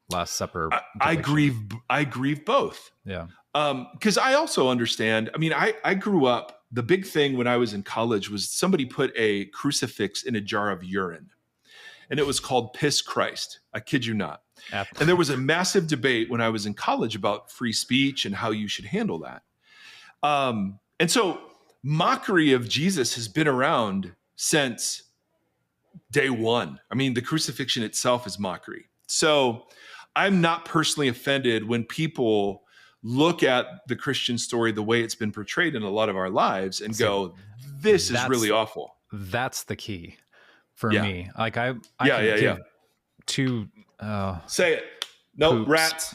Last Supper? I grieve both. Yeah. Because I also understand. I mean, I grew up. The big thing when I was in college was somebody put a crucifix in a jar of urine, and it was called Piss Christ. I kid you not. And there was a massive debate when I was in college about free speech and how you should handle that. And so mockery of Jesus has been around since day one. I mean, the crucifixion itself is mockery. So I'm not personally offended when people look at the Christian story the way it's been portrayed in a lot of our lives and go, this is really awful. That's the key for me. Like I yeah. Two say it. No poops. Rats.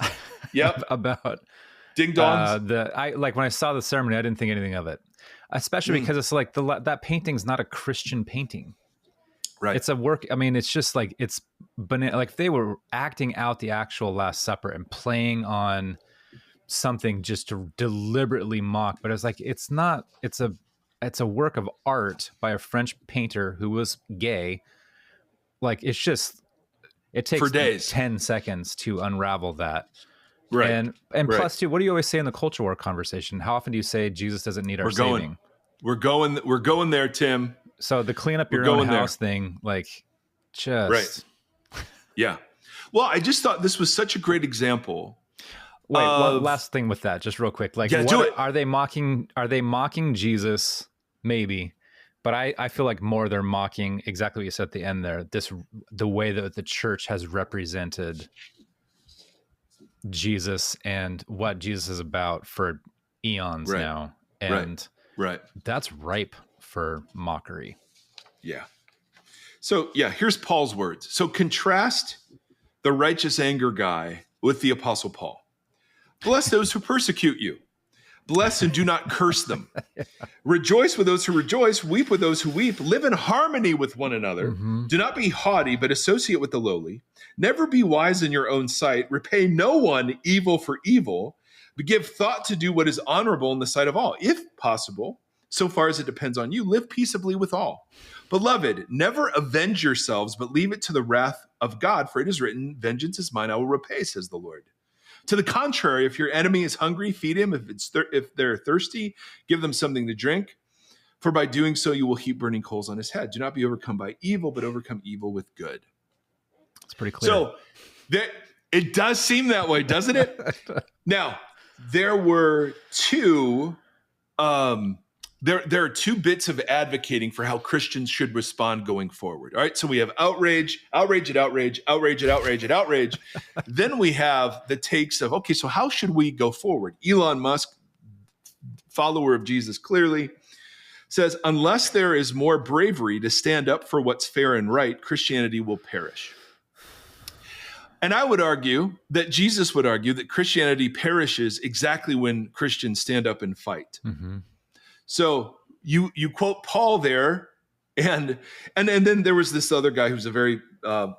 Yep. About ding dongs. Like when I saw the ceremony, I didn't think anything of it, especially because it's like that painting's not a Christian painting. Right. It's a work. I mean, it's just like it's banana. Like if they were acting out the actual Last Supper and playing on something just to deliberately mock, but it's like it's not. It's a work of art by a French painter who was gay. Like it's just. It takes for days. 10 seconds to unravel that. Right. And plus too, what do you always say in the culture war conversation? How often do you say Jesus doesn't need our saving? We're going there, Tim. So the clean up your own house thing, like just right. Yeah. Well, I just thought this was such a great example. Wait, one last thing with that, just real quick. Like do it. Are they mocking Jesus? Maybe. But I feel like more they're mocking exactly what you said at the end there. The way that the church has represented Jesus and what Jesus is about for eons now. And that's ripe for mockery. Yeah. So here's Paul's words. So contrast the righteous anger guy with the Apostle Paul. Bless those who persecute you. Bless and do not curse them. Rejoice with those who rejoice. Weep with those who weep. Live in harmony with one another. Mm-hmm. Do not be haughty, but associate with the lowly. Never be wise in your own sight. Repay no one evil for evil, but give thought to do what is honorable in the sight of all. If possible, so far as it depends on you, live peaceably with all. Beloved, never avenge yourselves, but leave it to the wrath of God, for it is written, vengeance is mine, I will repay, says the Lord. To the contrary, if your enemy is hungry, feed him. If they're thirsty, give them something to drink. For by doing so, you will heap burning coals on his head. Do not be overcome by evil, but overcome evil with good. It's pretty clear. So it does seem that way, doesn't it? Now, there were two, there are two bits of advocating for how Christians should respond going forward. All right, so we have outrage, outrage at outrage, outrage at outrage at outrage. Then we have the takes of, okay, so how should we go forward? Elon Musk, follower of Jesus clearly, says, unless there is more bravery to stand up for what's fair and right, Christianity will perish. And I would argue that Jesus would argue that Christianity perishes exactly when Christians stand up and fight. Mm-hmm. So you quote Paul there, and then there was this other guy who's a very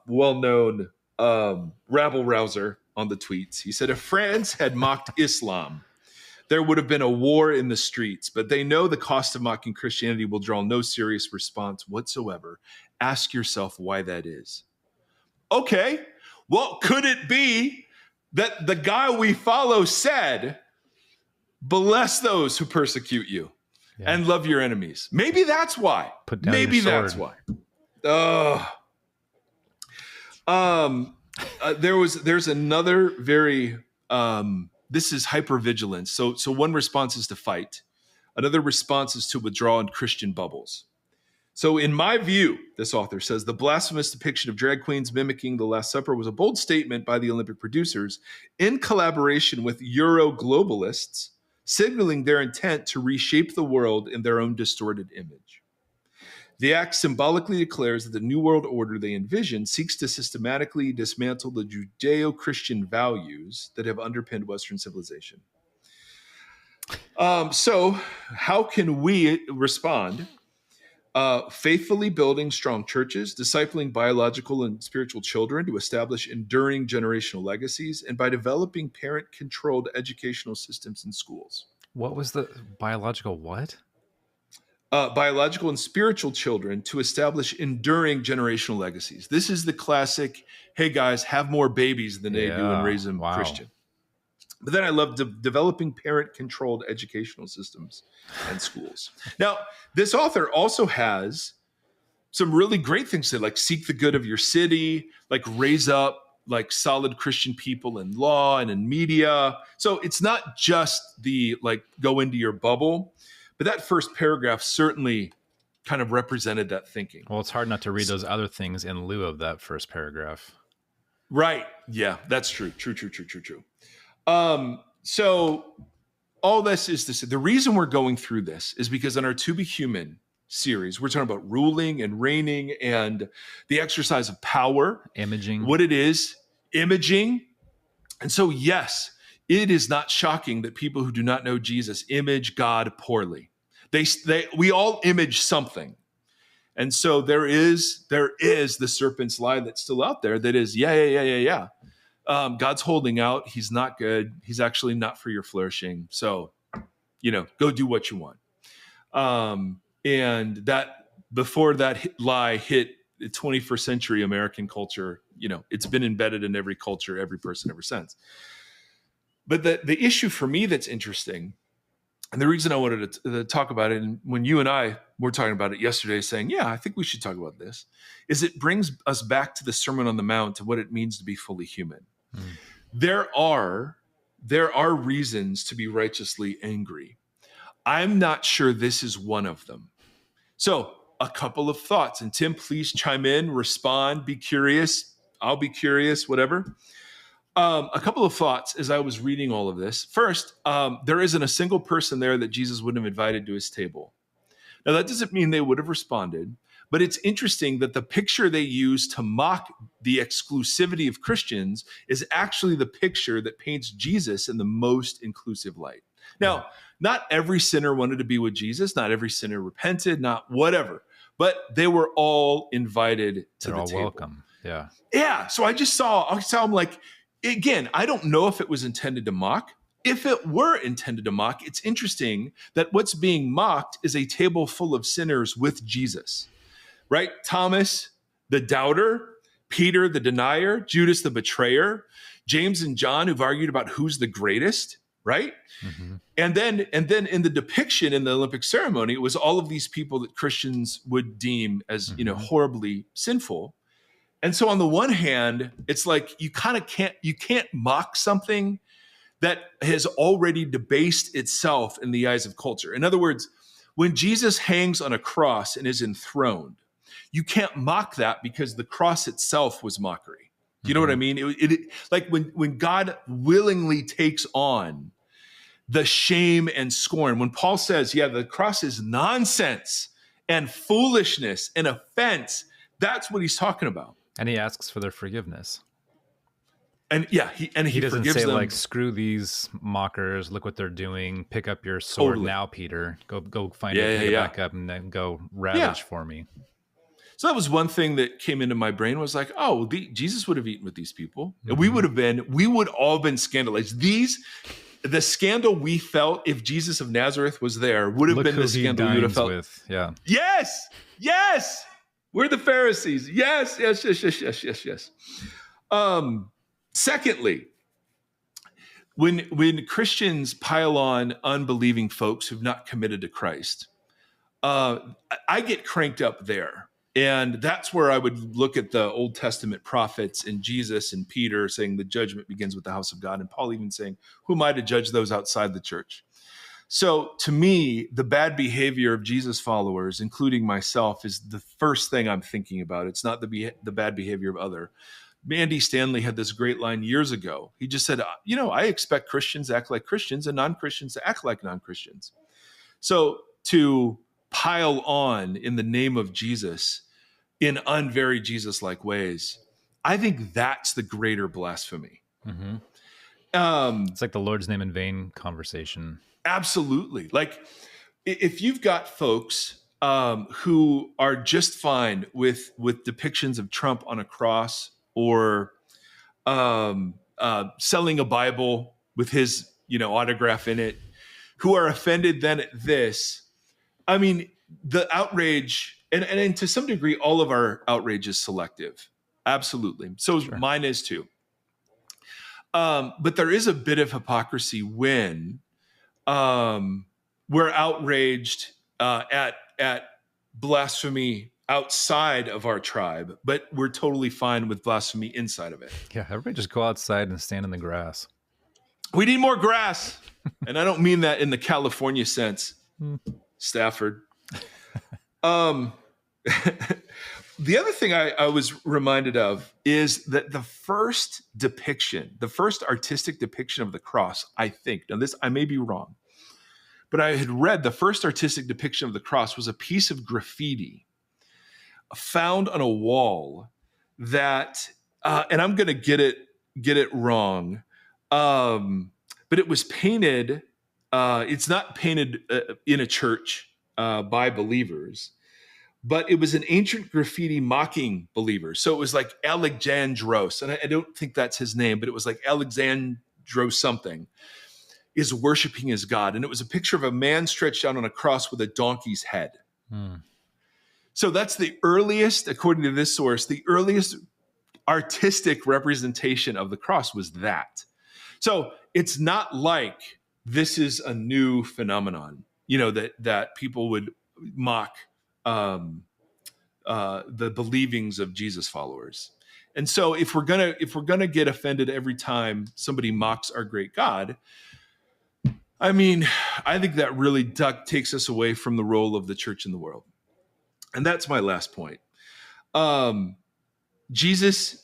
well-known rabble rouser on the tweets. He said, if France had mocked Islam, there would have been a war in the streets, but they know the cost of mocking Christianity will draw no serious response whatsoever. Ask yourself why that is. Okay, well, could it be that the guy we follow said, bless those who persecute you and love your enemies? Maybe that's why. Maybe that's why. There's another very... this is hypervigilance. So one response is to fight. Another response is to withdraw in Christian bubbles. So in my view, this author says, the blasphemous depiction of drag queens mimicking the Last Supper was a bold statement by the Olympic producers in collaboration with Euro globalists, signaling their intent to reshape the world in their own distorted image. The act symbolically declares that the New World Order they envision seeks to systematically dismantle the Judeo-Christian values that have underpinned Western civilization. So how can we respond? Faithfully building strong churches, discipling biological and spiritual children to establish enduring generational legacies, and by developing parent-controlled educational systems in schools. What was the biological what? Biological and spiritual children to establish enduring generational legacies. This is the classic, hey guys, have more babies than they do and raise them Christian. But then I love developing parent-controlled educational systems and schools. Now, this author also has some really great things to say, like seek the good of your city, like raise up like solid Christian people in law and in media. So it's not just the like go into your bubble, but that first paragraph certainly kind of represented that thinking. Well, it's hard not to read those other things in lieu of that first paragraph. Right. Yeah, that's true. True. So all this is to say, the reason we're going through this is because in our To Be Human series, we're talking about ruling and reigning and the exercise of power, imaging, what it is, imaging. And so, yes, it is not shocking that people who do not know Jesus image God poorly. We all image something. And so there is the serpent's lie that's still out there that is, God's holding out. He's not good. He's actually not for your flourishing. So, go do what you want. And that before that lie hit the 21st century American culture, it's been embedded in every culture, every person ever since. But the issue for me that's interesting, and the reason I wanted to talk about it, and when you and I were talking about it yesterday, saying, yeah, I think we should talk about this, is it brings us back to the Sermon on the Mount and what it means to be fully human. There are reasons to be righteously angry. I'm not sure this is one of them. So a couple of thoughts, and Tim, please chime in, respond, be curious. I'll be curious, whatever. A couple of thoughts as I was reading all of this. First, there isn't a single person there that Jesus wouldn't have invited to his table. Now, that doesn't mean they would have responded, but it's interesting that the picture they use to mock the exclusivity of Christians is actually the picture that paints Jesus in the most inclusive light. Now, not every sinner wanted to be with Jesus. Not every sinner repented, not whatever, but they were all invited to the table. Welcome. Yeah. Yeah. So I saw him like, again, I don't know if it was intended to mock. If it were intended to mock, it's interesting that what's being mocked is a table full of sinners with Jesus, right? Thomas, the doubter, Peter, the denier, Judas, the betrayer, James and John, who've argued about who's the greatest, right? Mm-hmm. And then in the depiction in the Olympic ceremony, it was all of these people that Christians would deem as, horribly sinful. And so on the one hand, it's like you can't mock something that has already debased itself in the eyes of culture. In other words, when Jesus hangs on a cross and is enthroned, you can't mock that because the cross itself was mockery. Do you know what I mean? Like when God willingly takes on the shame and scorn, when Paul says, the cross is nonsense and foolishness and offense, that's what he's talking about. And he asks for their forgiveness. And he doesn't forgives say them. like, screw these mockers, look what they're doing, pick up your sword now, Peter, go find it, pick it back up, and then go ravage for me. So that was one thing that came into my brain, was like, Jesus would have eaten with these people. And we would all have been scandalized. The scandal we felt if Jesus of Nazareth was there would have been the scandal we would have felt. With. Yeah. Yes. We're the Pharisees. Yes. Secondly, when Christians pile on unbelieving folks who've not committed to Christ, I get cranked up there. And that's where I would look at the Old Testament prophets and Jesus and Peter saying the judgment begins with the house of God, and Paul even saying, who am I to judge those outside the church? So to me, the bad behavior of Jesus followers, including myself, is the first thing I'm thinking about. It's not the bad behavior of other. Andy Stanley had this great line years ago. He just said, I expect Christians to act like Christians and non-Christians to act like non-Christians. So to pile on in the name of Jesus in unvery Jesus-like ways, I think that's the greater blasphemy. It's like the Lord's name in vain conversation. Absolutely. Like if you've got folks who are just fine with depictions of Trump on a cross, or selling a Bible with his autograph in it, who are offended then at this, I mean, the outrage, and to some degree, all of our outrage is selective. Absolutely. So mine is too. But there is a bit of hypocrisy when we're outraged at blasphemy outside of our tribe, but we're totally fine with blasphemy inside of it. Yeah, everybody just go outside and stand in the grass. We need more grass. And I don't mean that in the California sense, Stafford. The other thing I was reminded of is that the first artistic depiction of the cross, I think, now this, I may be wrong, but I had read the first artistic depiction of the cross was a piece of graffiti found on a wall that, and I'm going to get it wrong, but it was painted. It's not painted in a church by believers, but it was an ancient graffiti mocking believers. So it was like Alexandros, and I don't think that's his name, but it was like Alexandros something is worshiping his God, and it was a picture of a man stretched out on a cross with a donkey's head. So that's the earliest, according to this source, the earliest artistic representation of the cross was that. So it's not like this is a new phenomenon, that people would mock the believings of Jesus followers. And so if we're gonna get offended every time somebody mocks our great God, I mean, I think that really takes us away from the role of the church in the world. And that's my last point. Jesus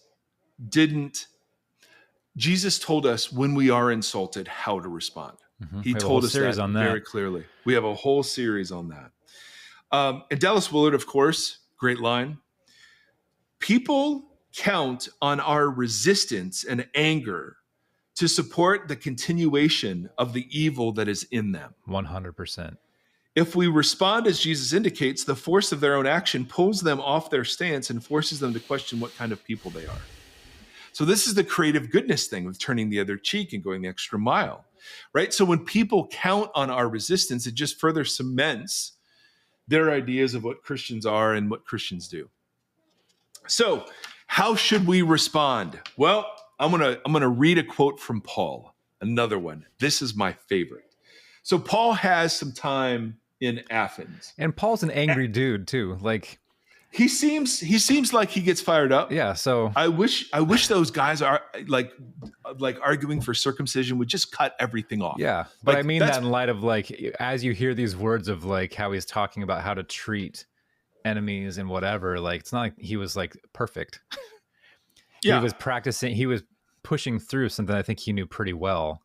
told us when we are insulted how to respond. He told us that very clearly. We have a whole series on that. And Dallas Willard, of course, great line. People count on our resistance and anger to support the continuation of the evil that is in them. 100%. If we respond as Jesus indicates, the force of their own action pulls them off their stance and forces them to question what kind of people they are. So this is the creative goodness thing of turning the other cheek and going the extra mile, right? So when people count on our resistance, it just further cements their ideas of what Christians are and what Christians do. So how should we respond? Well, I'm gonna read a quote from Paul. Another one. This is my favorite. So Paul has some time in Athens. And Paul's an angry dude too. Like he seems like he gets fired up. Yeah. So I wish those guys are like arguing for circumcision would just cut everything off. Yeah. But like, I mean that in light of like, as you hear these words of like how he's talking about how to treat enemies and whatever, like it's not like he was like perfect. Yeah. He was practicing, he was pushing through something I think he knew pretty well.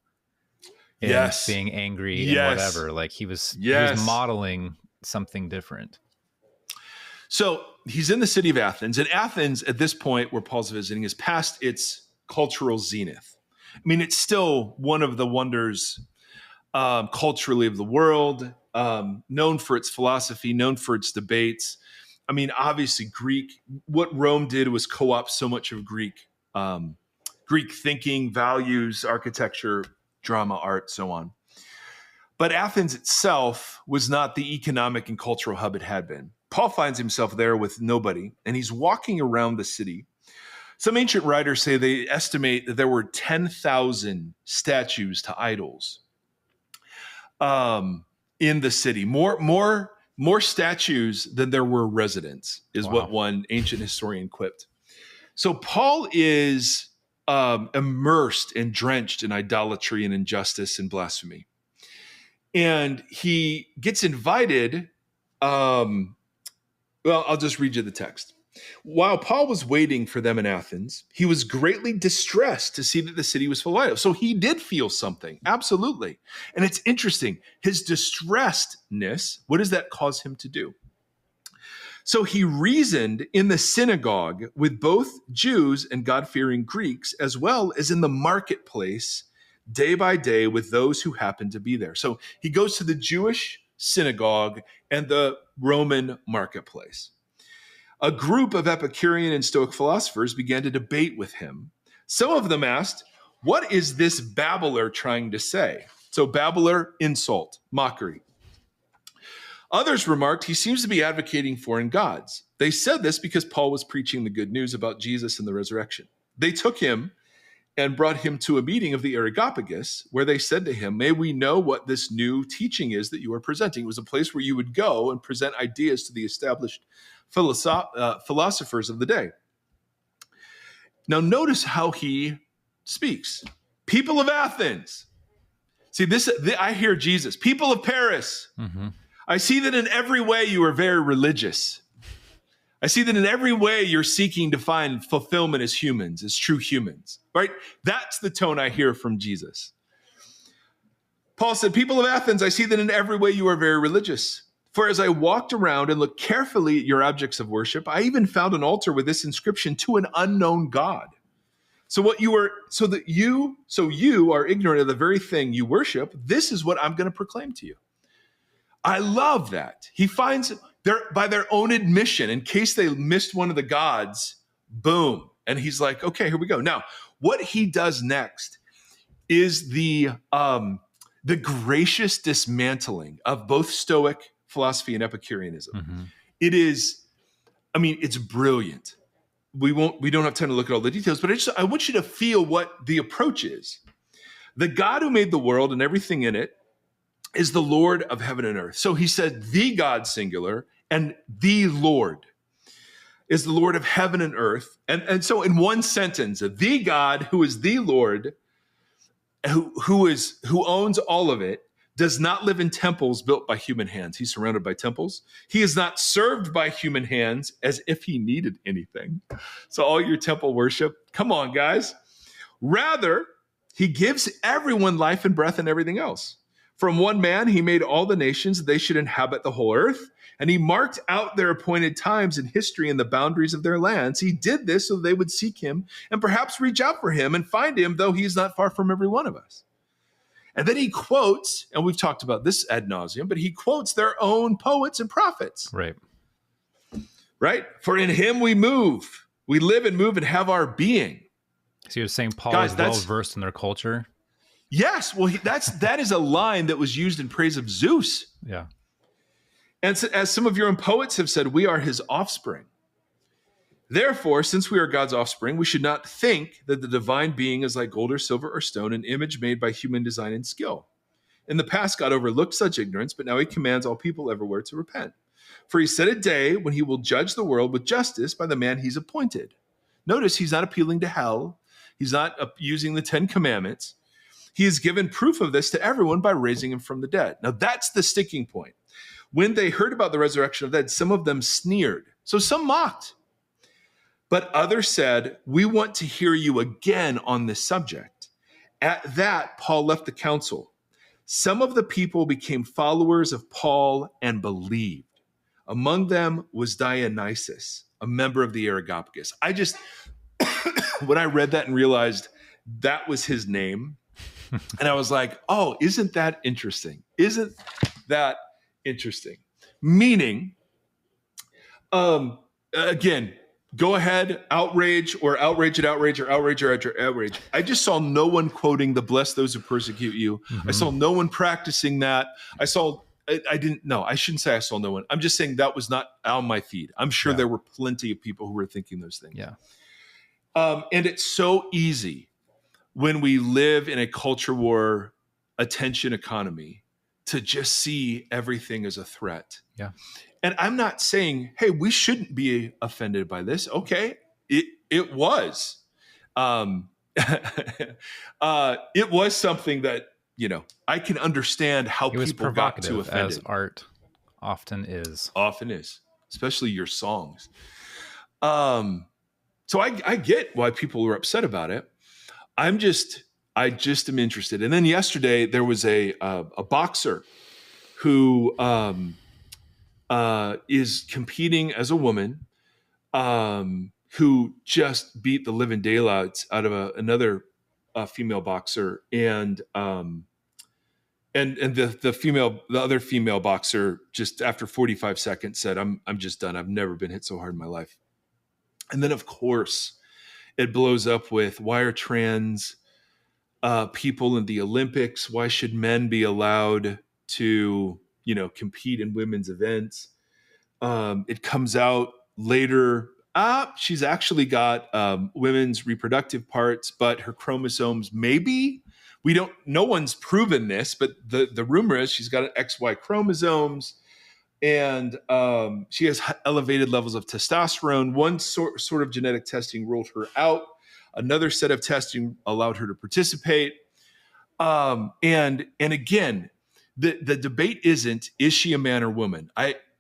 Yes. Being angry and whatever. Like he was modeling something different. So he's in the city of Athens, and Athens at this point where Paul's visiting is past its cultural zenith. I mean, it's still one of the wonders culturally of the world, known for its philosophy, known for its debates. I mean, obviously Greek, what Rome did was co-opt so much of Greek thinking, values, architecture, drama, art, so on. But Athens itself was not the economic and cultural hub it had been. Paul finds himself there with nobody, and he's walking around the city. Some ancient writers say they estimate that there were 10,000 statues to idols in the city. More statues than there were residents, is what one ancient historian quipped. So Paul is immersed and drenched in idolatry and injustice and blasphemy. And he gets invited. Well, I'll just read you the text. While Paul was waiting for them in Athens, he was greatly distressed to see that the city was full of idols. So he did feel something, absolutely. And it's interesting, his distressedness, what does that cause him to do? So he reasoned in the synagogue with both Jews and God-fearing Greeks, as well as in the marketplace day by day with those who happened to be there. So he goes to the Jewish synagogue and the Roman marketplace. A group of Epicurean and Stoic philosophers began to debate with him. Some of them asked, "What is this babbler trying to say?" So babbler, insult, mockery. Others remarked, "He seems to be advocating foreign gods." They said this because Paul was preaching the good news about Jesus and the resurrection. They took him and brought him to a meeting of the Areopagus, where they said to him, "May we know what this new teaching is that you are presenting?" It was a place where you would go and present ideas to the established philosophers of the day. Now notice how he speaks. "People of Athens." See, I hear Jesus. "People of Paris." Mm-hmm. "I see that in every way you are very religious. I see that in every way you're seeking to find fulfillment as humans, as true humans," right? That's the tone I hear from Jesus. Paul said, "People of Athens, I see that in every way you are very religious. For as I walked around and looked carefully at your objects of worship, I even found an altar with this inscription, 'To an unknown God.' So you are ignorant of the very thing you worship. This is what I'm going to proclaim to you." I love that. He finds by their own admission, in case they missed one of the gods, boom. And he's like, okay, here we go. Now, what he does next is the gracious dismantling of both Stoic philosophy and Epicureanism. Mm-hmm. It's brilliant. We don't have time to look at all the details, but I want you to feel what the approach is. The God who made the world and everything in it is the Lord of heaven and earth. So he said the God singular, and the Lord is the Lord of heaven and earth. And so in one sentence, the God who is the Lord, who owns all of it, does not live in temples built by human hands. He's surrounded by temples. He is not served by human hands as if he needed anything. So all your temple worship, come on, guys. Rather, he gives everyone life and breath and everything else. From one man, he made all the nations that they should inhabit the whole earth, and he marked out their appointed times in history and the boundaries of their lands. He did this so they would seek him and perhaps reach out for him and find him, though he is not far from every one of us. And then he quotes, and we've talked about this ad nauseum, but he quotes their own poets and prophets. Right. Right? "For in him we move, we live and move and have our being." So you're saying Paul is well versed in their culture? Yes. Well, that is a line that was used in praise of Zeus. Yeah. And so, as some of your own poets have said, we are his offspring. Therefore, since we are God's offspring, we should not think that the divine being is like gold or silver or stone, an image made by human design and skill. In the past, God overlooked such ignorance, but now he commands all people everywhere to repent. For he set a day when he will judge the world with justice by the man he's appointed. Notice he's not appealing to hell. He's not using the 10 commandments. He has given proof of this to everyone by raising him from the dead. Now that's the sticking point. When they heard about the resurrection of the dead, some of them sneered. So some mocked. But others said, we want to hear you again on this subject. At that, Paul left the council. Some of the people became followers of Paul and believed. Among them was Dionysius, a member of the Areopagus. When I read that and realized that was his name, and I was like, oh, isn't that interesting? Isn't that interesting? Meaning, again, go ahead, outrage or outrage at outrage or outrage or outrage. I just saw no one quoting the bless those who persecute you. Mm-hmm. I saw no one practicing that. I shouldn't say I saw no one. I'm just saying that was not on my feed. I'm sure there were plenty of people who were thinking those things. Yeah. And it's so easy when we live in a culture war attention economy to just see everything as a threat. Yeah. And I'm not saying, hey, we shouldn't be offended by this. Okay, it was. It was something that, I can understand how people got too offended. As art often is. Often is, especially your songs. So I get why people were upset about it. I just am interested. And then yesterday there was a boxer who is competing as a woman who just beat the living daylights out of another female boxer, and the other female boxer just after 45 seconds said, I'm just done. I've never been hit so hard in my life. And then of course it blows up with, why are trans people in the Olympics? Why should men be allowed to, compete in women's events? It comes out later. She's actually got women's reproductive parts, but her chromosomes maybe. No one's proven this, but the rumor is she's got an XY chromosomes, and she has elevated levels of testosterone. One sort of genetic testing ruled her out. Another set of testing allowed her to participate. And again, the debate isn't, is she a man or woman?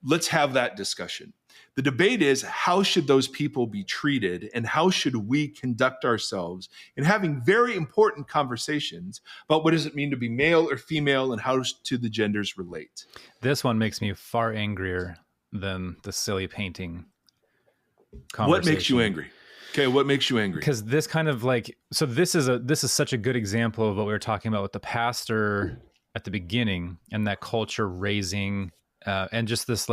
Let's have that discussion. The debate is, how should those people be treated, and how should we conduct ourselves in having very important conversations about what does it mean to be male or female, and how do the genders relate? This one makes me far angrier than the silly painting conversation. What makes you angry? Okay, what makes you angry? Because this kind of this is such a good example of what we were talking about with the pastor at the beginning, and that culture raising and just this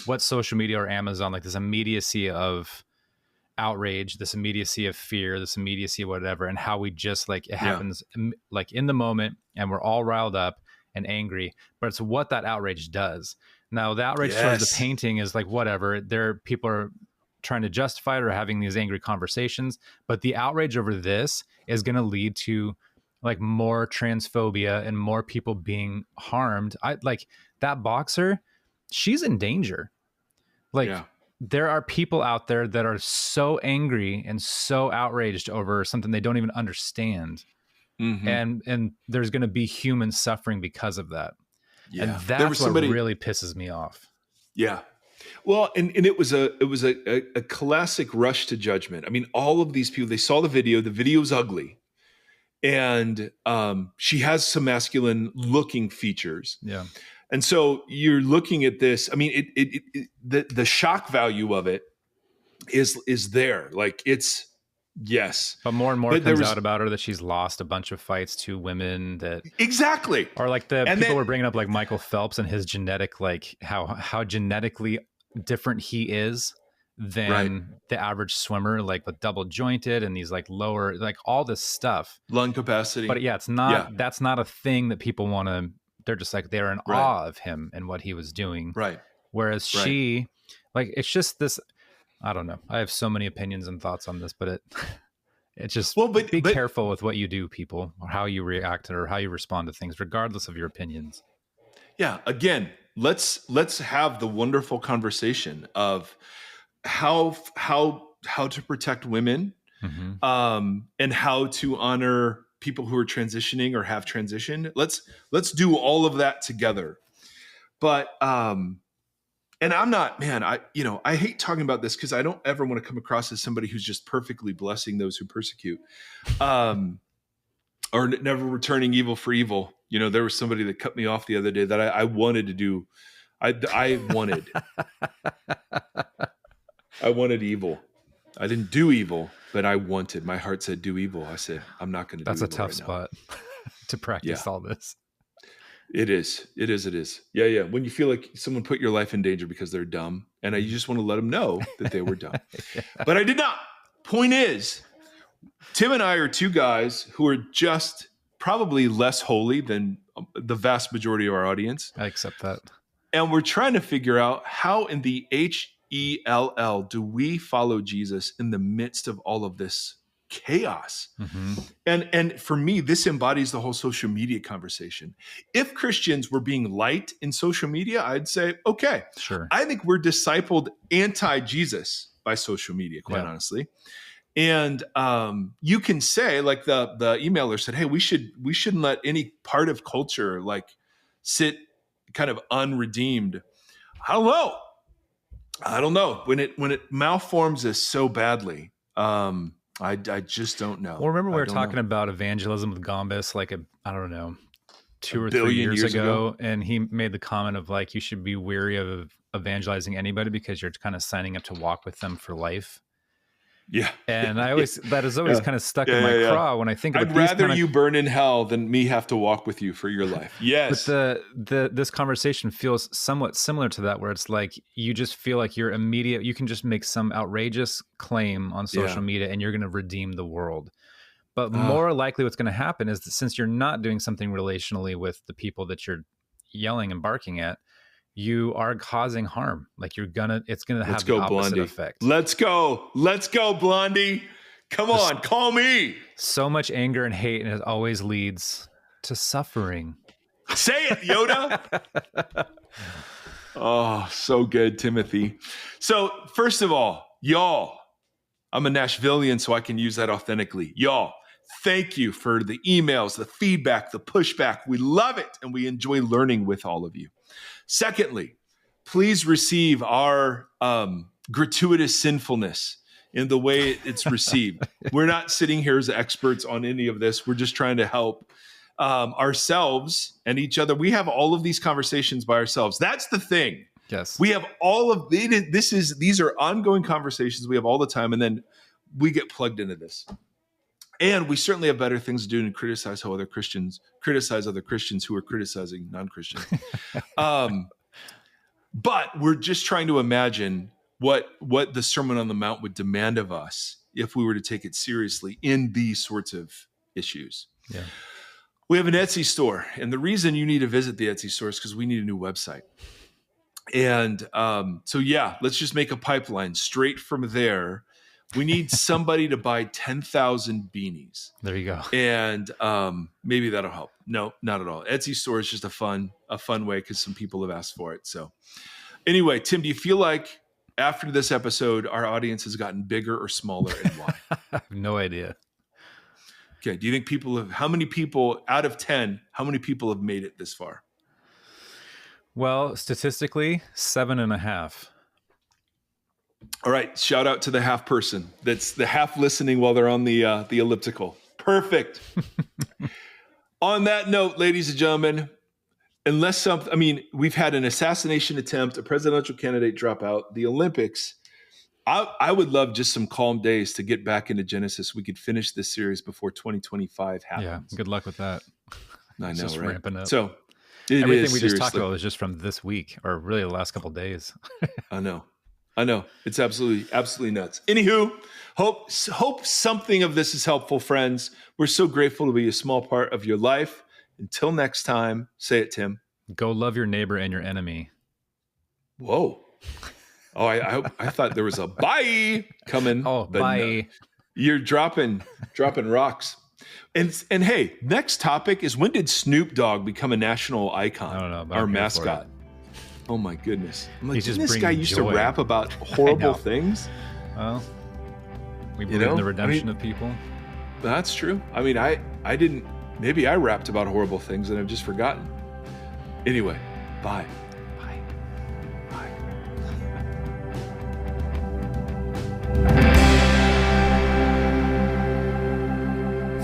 what social media or Amazon, this immediacy of outrage, this immediacy of fear, this immediacy of whatever, and how we just it happens in the moment, and we're all riled up and angry, but it's what that outrage does. Now the outrage towards the painting is whatever, people are trying to justify it or having these angry conversations, but the outrage over this is going to lead to more transphobia and more people being harmed. That boxer, she's in danger. There are people out there that are so angry and so outraged over something they don't even understand. Mm-hmm. And there's going to be human suffering because of that. Yeah. And that's what really pisses me off. Yeah. Well, and it was a classic rush to judgment. I mean, all of these people, they saw the video is ugly. And she has some masculine looking features. Yeah. And so you're looking at this. I mean, the shock value of it is there. Yes. But more and more comes out about her that she's lost a bunch of fights to women that exactly. Or people were bringing up Michael Phelps and his genetic, how genetically different he is than the average swimmer, with double jointed and these lower, all this stuff, lung capacity. But yeah, it's not, that's not a thing that people want to, they're just they're in awe of him and what he was doing. Right. Whereas she, it's just this, I don't know. I have so many opinions and thoughts on this, but it's just be but careful with what you do, people, or how you react or how you respond to things, regardless of your opinions. yeah, again, let's have the wonderful conversation of how to protect women, and how to honor people who are transitioning or have transitioned. Let's do all of that together. But and I'm not, man, I hate talking about this because I don't ever want to come across as somebody who's just perfectly blessing those who persecute, or never returning evil for evil. There was somebody that cut me off the other day that I wanted to do. I wanted evil. I didn't do evil, but I wanted. My heart said do evil. I said, I'm not going to do evil. That's a tough spot to practice all this. It is. Yeah. When you feel like someone put your life in danger because they're dumb, and you just want to let them know that they were dumb. Yeah. But I did not. Point is, Tim and I are two guys who are just probably less holy than the vast majority of our audience. I accept that. And we're trying to figure out how in the HELL do we follow Jesus in the midst of all of this chaos. And for me, this embodies the whole social media conversation. If Christians were being light in social media, I'd say, okay, sure. I think we're discipled anti-Jesus by social media, quite honestly. And you can say, like the emailer said, hey, we shouldn't let any part of culture like sit kind of unredeemed. I don't know when it malforms us so badly. I just don't know. Well, remember we were talking about evangelism with Gombis, like I don't know, 2 or 3 years ago, and he made the comment of like you should be weary of evangelizing anybody because you're kind of signing up to walk with them for life. Yeah. And that is always kind of stuck in my craw when I think about I'd rather you burn in hell than me have to walk with you for your life. Yes. But this conversation feels somewhat similar to that, where it's like you just feel like you can just make some outrageous claim on social media and you're going to redeem the world. But more likely what's going to happen is that since you're not doing something relationally with the people that you're yelling and barking at, you are causing harm. Like it's gonna have the opposite effect. Let's go, Blondie. Come on, call me. So much anger and hate, and it always leads to suffering. Say it, Yoda. Oh, so good, Timothy. So first of all, y'all, I'm a Nashvilleian, so I can use that authentically. Y'all, thank you for the emails, the feedback, the pushback. We love it, and we enjoy learning with all of you. Secondly, please receive our gratuitous sinfulness in the way it's received. We're not sitting here as experts on any of this. We're just trying to help ourselves and each other. We have all of these conversations by ourselves. That's the thing. Yes. We have all of these are ongoing conversations we have all the time, and then we get plugged into this. And we certainly have better things to do than criticize other Christians who are criticizing non-Christians. But we're just trying to imagine what the Sermon on the Mount would demand of us if we were to take it seriously in these sorts of issues. Yeah. We have an Etsy store, and the reason you need to visit the Etsy store is because we need a new website. And let's just make a pipeline straight from there. We need somebody to buy 10,000 beanies. There you go. And maybe that'll help. No, not at all. Etsy store is just a fun way because some people have asked for it. So anyway, Tim, do you feel like after this episode, our audience has gotten bigger or smaller, and why? I have no idea. Okay. Do you think how many people out of 10, how many people have made it this far? Well, statistically, 7.5. All right. Shout out to the half person. That's the half listening while they're on the elliptical. Perfect. On that note, ladies and gentlemen, we've had an assassination attempt, a presidential candidate drop out, the Olympics. I would love just some calm days to get back into Genesis. We could finish this series before 2025 happens. Yeah. Good luck with that. I know, just right? ramping up. So everything we just talked about was just from this week, or really the last couple of days. I know. It's absolutely nuts. Anywho, hope something of this is helpful, friends. We're so grateful to be a small part of your life. Until next time, say it, Tim. Go love your neighbor and your enemy. Whoa. Oh, I thought there was a bye coming. Oh, but bye. no. You're dropping rocks. And hey, next topic is, when did Snoop Dogg become a national icon? I don't know, but our I'm here for mascot. Oh my goodness! I'm like, He's just this guy bringing used joy. to rap about horrible things. Well, we believe in the redemption of people. That's true. I mean, I didn't. Maybe I rapped about horrible things and I've just forgotten. Anyway, bye. Bye. Bye.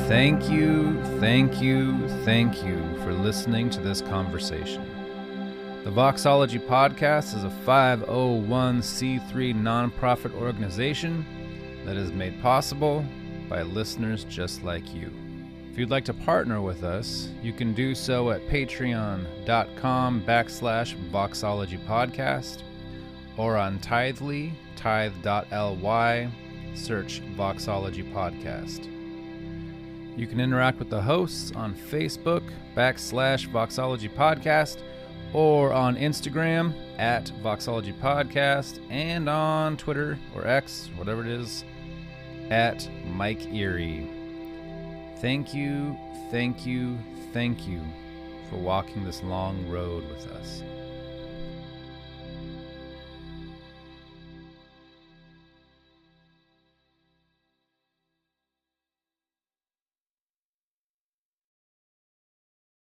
Thank you for listening to this conversation. The Voxology Podcast is a 501c3 nonprofit organization that is made possible by listeners just like you. If you'd like to partner with us, you can do so at patreon.com/Voxology Podcast or on Tithely, tithe.ly, search Voxology Podcast. You can interact with the hosts on Facebook /Voxology Podcast, or on Instagram at Voxology Podcast, and on Twitter or X, whatever it is, at Mike Erie. Thank you for walking this long road with us.